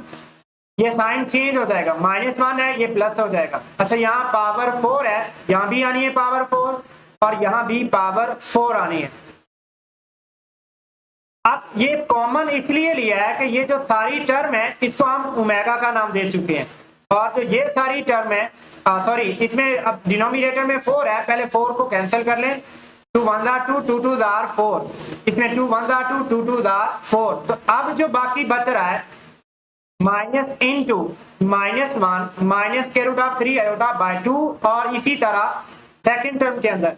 ये साइन चेंज हो जाएगा, -1 है ये प्लस हो जाएगा। अच्छा यहाँ पावर 4 है, यहाँ भी आनी है पावर 4 और यहाँ भी पावर 4 आनी है। अब ये कॉमन इसलिए लिया है कि ये जो सारी टर्म है इसको हम ओमेगा का नाम दे चुके हैं, और जो ये सारी टर्म है सॉरी इसमें अब डिनोमिनेटर में 4 है, पहले 4 को कैंसिल कर लें, 2 1 2 2 2 4, इसमें 2 1 2 2 2 4। तो अब जो बाकी बच रहा है माइनस इंटू -1 माइनस के रूट ऑफ 3 आयोटा बाय 2, और इसी तरह सेकंड टर्म के अंदर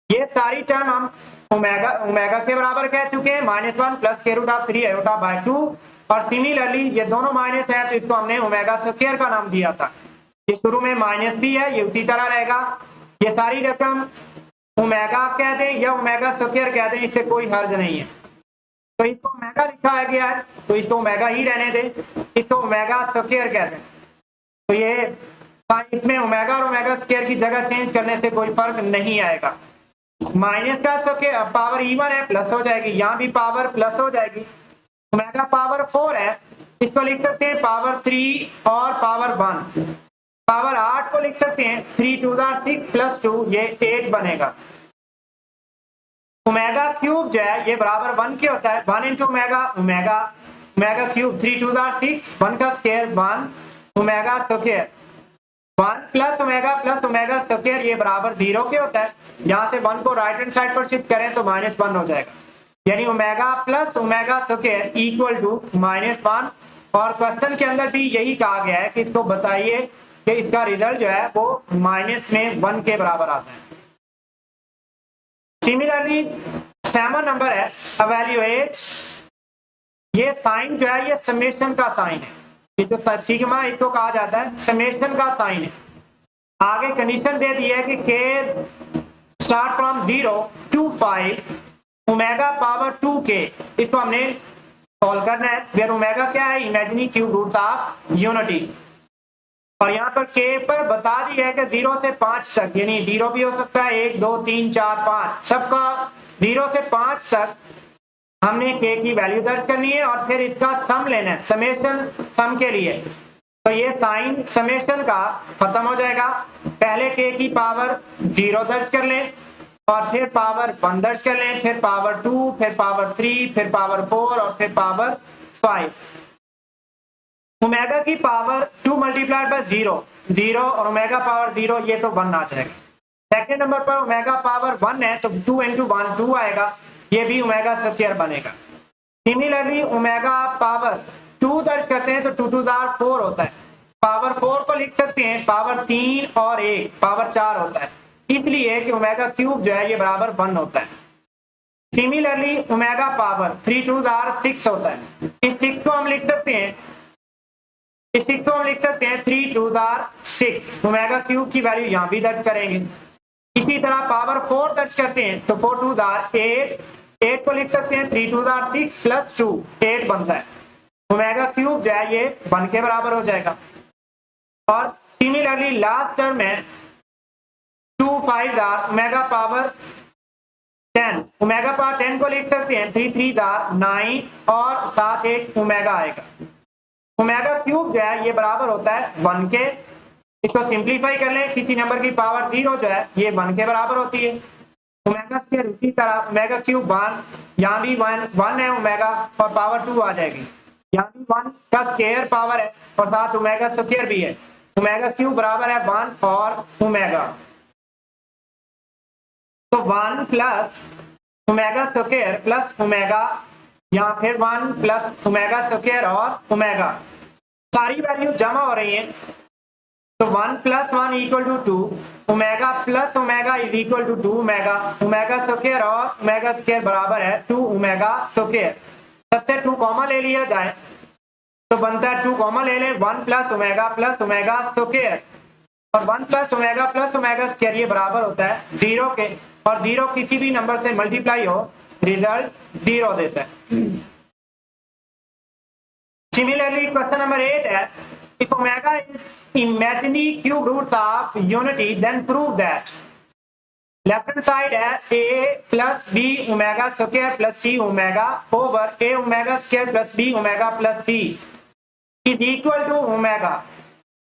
ये सारी टर्म हम ओमेगा के बराबर कह चुके हैं, -1 प्लस के रूट ऑफ 3 आयोटा बाय 2, और सिमिलरली ये दोनों माइनस है तो इसको हमने ओमेगा स्क्वायर का नाम दिया था। ये शुरू में माइनस भी है, ये उसी तरह रहेगा। ये सारी रकम ओमेगा कह दें या ओमेगा स्क्वायर कह दें, इससे कोई हर्ज नहीं है। तो इसको ओमेगा लिखा गया है तो इसको ओमेगा ही रहने दें, इसको ओमेगा स्क्वायर कह दें। तो ये इसमें ओमेगा और ओमेगा स्क्वायर की जगह चेंज करने से कोई फर्क नहीं आएगा। माइनस का स्क्वायर पावर इवन है, प्लस हो जाएगी, यहाँ भी पावर प्लस हो जाएगी। ओमेगा पावर 4 है, इसको लिख सकते हैं पावर 3 और पावर 1। पावर 8 को लिख सकते हैं 3 2 6 प्लस 2, ये 8 बनेगा। ओमेगा क्यूब जो है ये बराबर 1 के होता है, 1 इंटू ओमेगा, ओमेगा क्यूब 3 2 6, 1 का square 1 omega square, 1 plus omega square ये बराबर 0 के होता है। यहाँ से 1 को राइट हैंड साइड पर शिफ्ट करें तो -1 हो जाएगा, यानी omega plus omega square equal to -1। और क्वेश्चन के अंदर भी यही कहा गया है कि इसको बताइए कि इसका रिजल्ट जो है वो -1 के बराबर आता है। सिमिलरली 7 नंबर है इवैल्यूएट, ये साइन जो है ये समेशन का साइन है, ये जो सिग्मा इसको कहा जाता है समेशन का साइन है। आगे कंडीशन दे दी है कि के start from 0 to 5 omega power 2k, इसको हमने सॉल्व करना है, वेयर ओमेगा क्या है imaginary cube roots of unity. और यहाँ पर k पर बता दिया है कि 0 से 5 तक, यानी 0 भी हो सकता है 1 2 3 4 5, सबका 0 से 5 तक हमने k की वैल्यू दर्ज करनी है और फिर इसका सम लेना है, समेशन सम के लिए। तो ये साइन समेशन का खत्म हो जाएगा, पहले k की पावर 0 दर्ज कर लें और फिर पावर 1 दर्ज कर लें, फिर पावर 2, फिर पावर 3, फिर पावर 4 और फिर पावर 5। ओमेगा की पावर 2 मल्टीप्लाइड बाय 0 और ओमेगा पावर 0, ये तो 1 आ जाएगा। सेकंड नंबर पर ओमेगा पावर 1 है तो 2 इंटू 1 2 आएगा, ये भी ओमेगा स्क्वायर बनेगा। सिमिलरली ओमेगा पावर 2 दर्ज करते हैं तो 2 2 4 होता है, पावर 4 को लिख सकते हैं पावर 3 और 1 पावर 4 होता है, इसलिए कि ओमेगा क्यूब जो है ये बराबर 1 होता है। सिमिलरली ओमेगा पावर 3 2 6 होता है, इस 6 को हम लिख सकते हैं 3 2 6, ओमेगा क्यूब की वैल्यू यहाँ भी दर्ज करेंगे। इसी तरह पावर 4 दर्ज करते हैं तो 4 2 8 को लिख सकते हैं 3 2 6 प्लस 2, 8 बनता है। ओमेगा क्यूब जो है ये 1 के बराबर हो जाएगा। और सिमिलरली लास्ट टर्म है 2 5 ओमेगा पावर 10, ओमेगा पावर 10 को लिख सकते हैं 3 3 9 और साथ एक ओमेगा आएगा। ओमेगा क्यूब जो है ये बराबर होता है 1 के, इसको सिंप्लीफाई कर ले, किसी नंबर की पावर 0 जो है ये 1 के बराबर होती है। ओमेगा स्क्वायर उसी तरह ओमेगा क्यूब 1, यहाँ भी 1 है ओमेगा और पावर 2 आ जाएगी, यहाँ भी 1 का स्क्वायर पावर है और साथ ओमेगा स्क्वायर भी है, ओमेगा क्यूब बराबर है 1 और ओमेगा। तो 1 plus omega square plus omega, यहाँ फिर 1 प्लस ओमेगा स्क्वायर और ओमेगा, सारी वैल्यू जमा हो रही है तो 1 plus 1 equal to 2, omega plus omega is equal to 2 omega, omega square और ओमेगा स्क्वायर बराबर है 2 ओमेगा स्क्वायर। सबसे 2 कॉमन ले लिया जाए तो बनता है 2 कॉमन ले लें 1 प्लस ओमेगा स्क्वायर, और 1 प्लस ओमेगा स्क्वायर ये बराबर होता है 0 के, और 0 किसी भी नंबर से मल्टीप्लाई हो रिजल्ट 0 देता है। Similarly, question number 8 है, if omega is imaginary cube roots of unity, then prove that left hand side है a plus b omega square plus c omega over a omega square plus b omega plus c is equal to omega.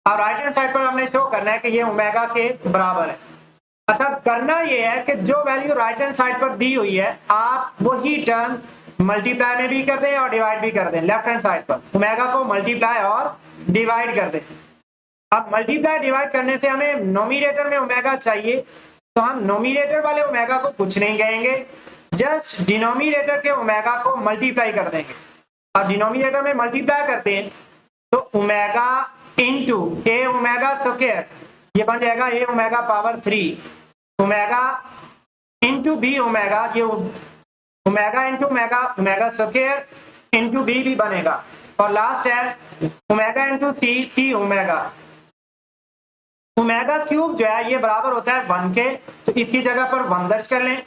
अब right hand side पर हमने show करना है कि ये omega के बराबर है। अच्छा, करना ये है कि जो वैल्यू राइट हैंड साइड पर दी हुई है आप वही टर्म मल्टीप्लाई में भी कर दें और डिवाइड भी कर दें। लेफ्ट हैंड साइड पर ओमेगा को मल्टीप्लाई और डिवाइड कर दें। अब मल्टीप्लाई डिवाइड करने से हमें नोमिनेटर में ओमेगा चाहिए, तो हम नोमिनेटर वाले ओमेगा को कुछ नहीं कहेंगे, जस्ट डिनोमिनेटर के ओमेगा को मल्टीप्लाई कर देंगे। अब डिनोमिनेटर में मल्टीप्लाई करते हैं तो omega into A omega square, ये बन जाएगा A omega power 3 omega into B omega, ये omega into omega omega square into B भी बनेगा, और लास्ट है omega into C C omega. Omega cube जो है ये बराबर होता है 1 के, तो इसकी जगह पर 1 दर्ज कर लें,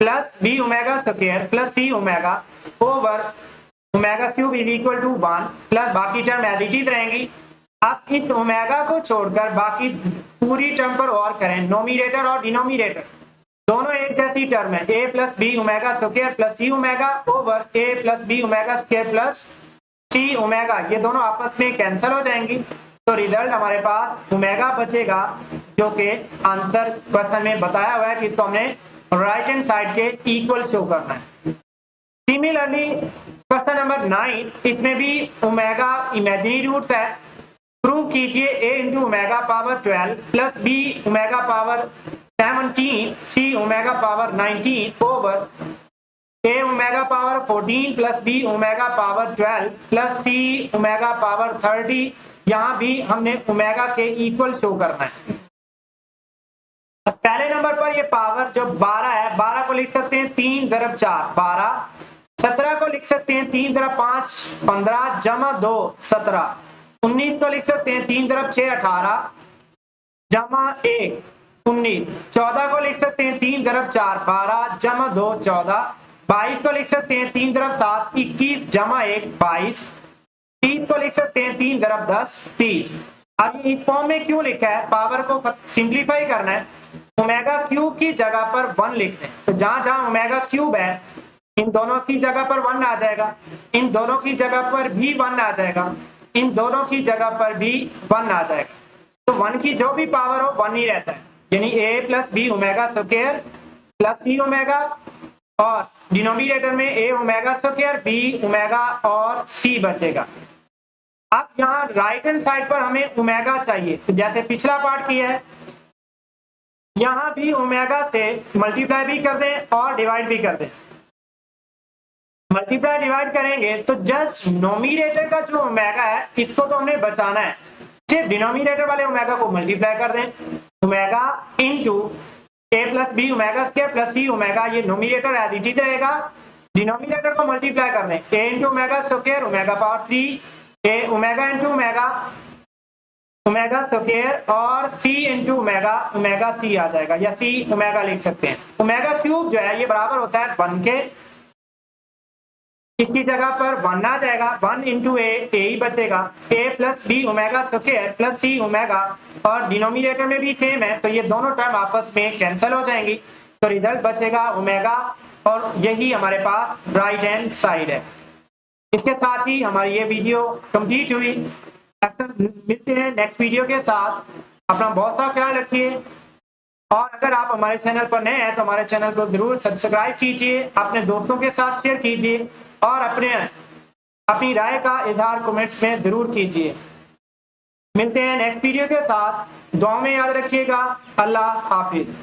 plus b omega square plus c omega over omega cube is equal to 1 plus बाकी टर्म एज इट इज रहेंगी। आप इस ओमेगा को छोड़कर बाकी पूरी टर्म पर और करें, नोमिनेटर और डिनोमिनेटर दोनों एक जैसी टर्म है, a plus b omega square plus c omega over a plus b omega square plus c omega, ये दोनों आपस में कैंसिल हो जाएंगी, तो रिजल्ट हमारे पास ओमेगा बचेगा, जो कि आंसर क्वेश्चन में बताया हुआ है कि इसको हमने राइट हैंड साइड के इक्वल शो करना है। सिमिलरली क्वेश्चन नंबर 9, इसमें भी ओमेगा इमेजिनरी रूट्स है। प्रूव कीजिए a into omega power 12 plus b omega power 17 c omega power 19 over a omega power 14 plus b omega power 12 plus c omega power 30। यहाँ भी हमने omega के equal show करना है। पहले नंबर पर ये पावर जो 12 है, 12 को लिख सकते हैं 3 × 4 12, 17 को लिख सकते हैं 3 × 5 15 जमा 2 17, 19 को लिख सकते हैं 3 × 6 18 जमा 1 19, 14 को लिख सकते हैं 3 × 4 12 जमा 2 14, 22 को लिख सकते हैं 3 × 7 21 जमा 1 22, 30 को लिख सकते हैं 3 × 10 30। अब इस फॉर्म में क्यों लिखा है, पावर को सिंप्लीफाई करना है, ओमेगा क्यूब की जगह पर 1 लिखते हैं, तो जहां जहां ओमेगा क्यूब है इन दोनों की जगह पर 1 आ जाएगा, इन दोनों की जगह पर भी 1 आ जाएगा, इन दोनों की जगह पर भी 1 आ जाएगा, तो 1 की जो भी पावर हो 1 ही रहता है, यानी a plus b omega square plus c omega, और डिनोमिनेटर में a omega square b omega और c बचेगा। अब यहाँ राइट हैंड साइड पर हमें ओमेगा चाहिए, तो जैसे पिछला पार्ट किया है यहाँ भी ओमेगा से मल्टीप्लाई भी कर दें और डिवाइड भी कर दें। मल्टीप्लाई डिवाइड करेंगे तो जस्ट नोमिनेटर का जो ओमेगा है इसको तो हमने बचाना है, सिर्फ डिनोमिनेटर वाले ओमेगा को मल्टीप्लाई कर दें, omega into a plus b omega square plus c omega, ये नोमिनेटर एज इट इज रहेगा, डिनोमिनेटर को मल्टीप्लाई कर दें, a into omega square omega power 3 a omega into omega omega square और c into omega omega c आ जाएगा, या c omega लिख सकते हैं। ओमेगा क्यूब जो है ये बराबर होता है 1 के, इसकी जगह पर 1 आ जाएगा, 1 इंटू a ही बचेगा, a plus b omega square plus c omega, और डिनोमिनेटर में भी सेम है तो ये दोनों टर्म आपस में कैंसिल हो जाएंगी, तो रिजल्ट बचेगा ओमेगा, और यही हमारे पास राइट हैंड साइड है। इसके साथ ही हमारी ये वीडियो कंप्लीट हुई। मिलते हैं नेक्स्ट वीडियो के साथ, अपना बहुत सा ख्याल रखिए, और अगर आप हमारे चैनल पर नए हैं तो हमारे चैनल को जरूर सब्सक्राइब कीजिए, अपने दोस्तों के साथ शेयर कीजिए, और अपनी राय का इजहार कमेंट्स में जरूर कीजिए। मिलते हैं नेक्स्ट वीडियो के साथ, दुआ में याद रखिएगा। अल्लाह हाफिज।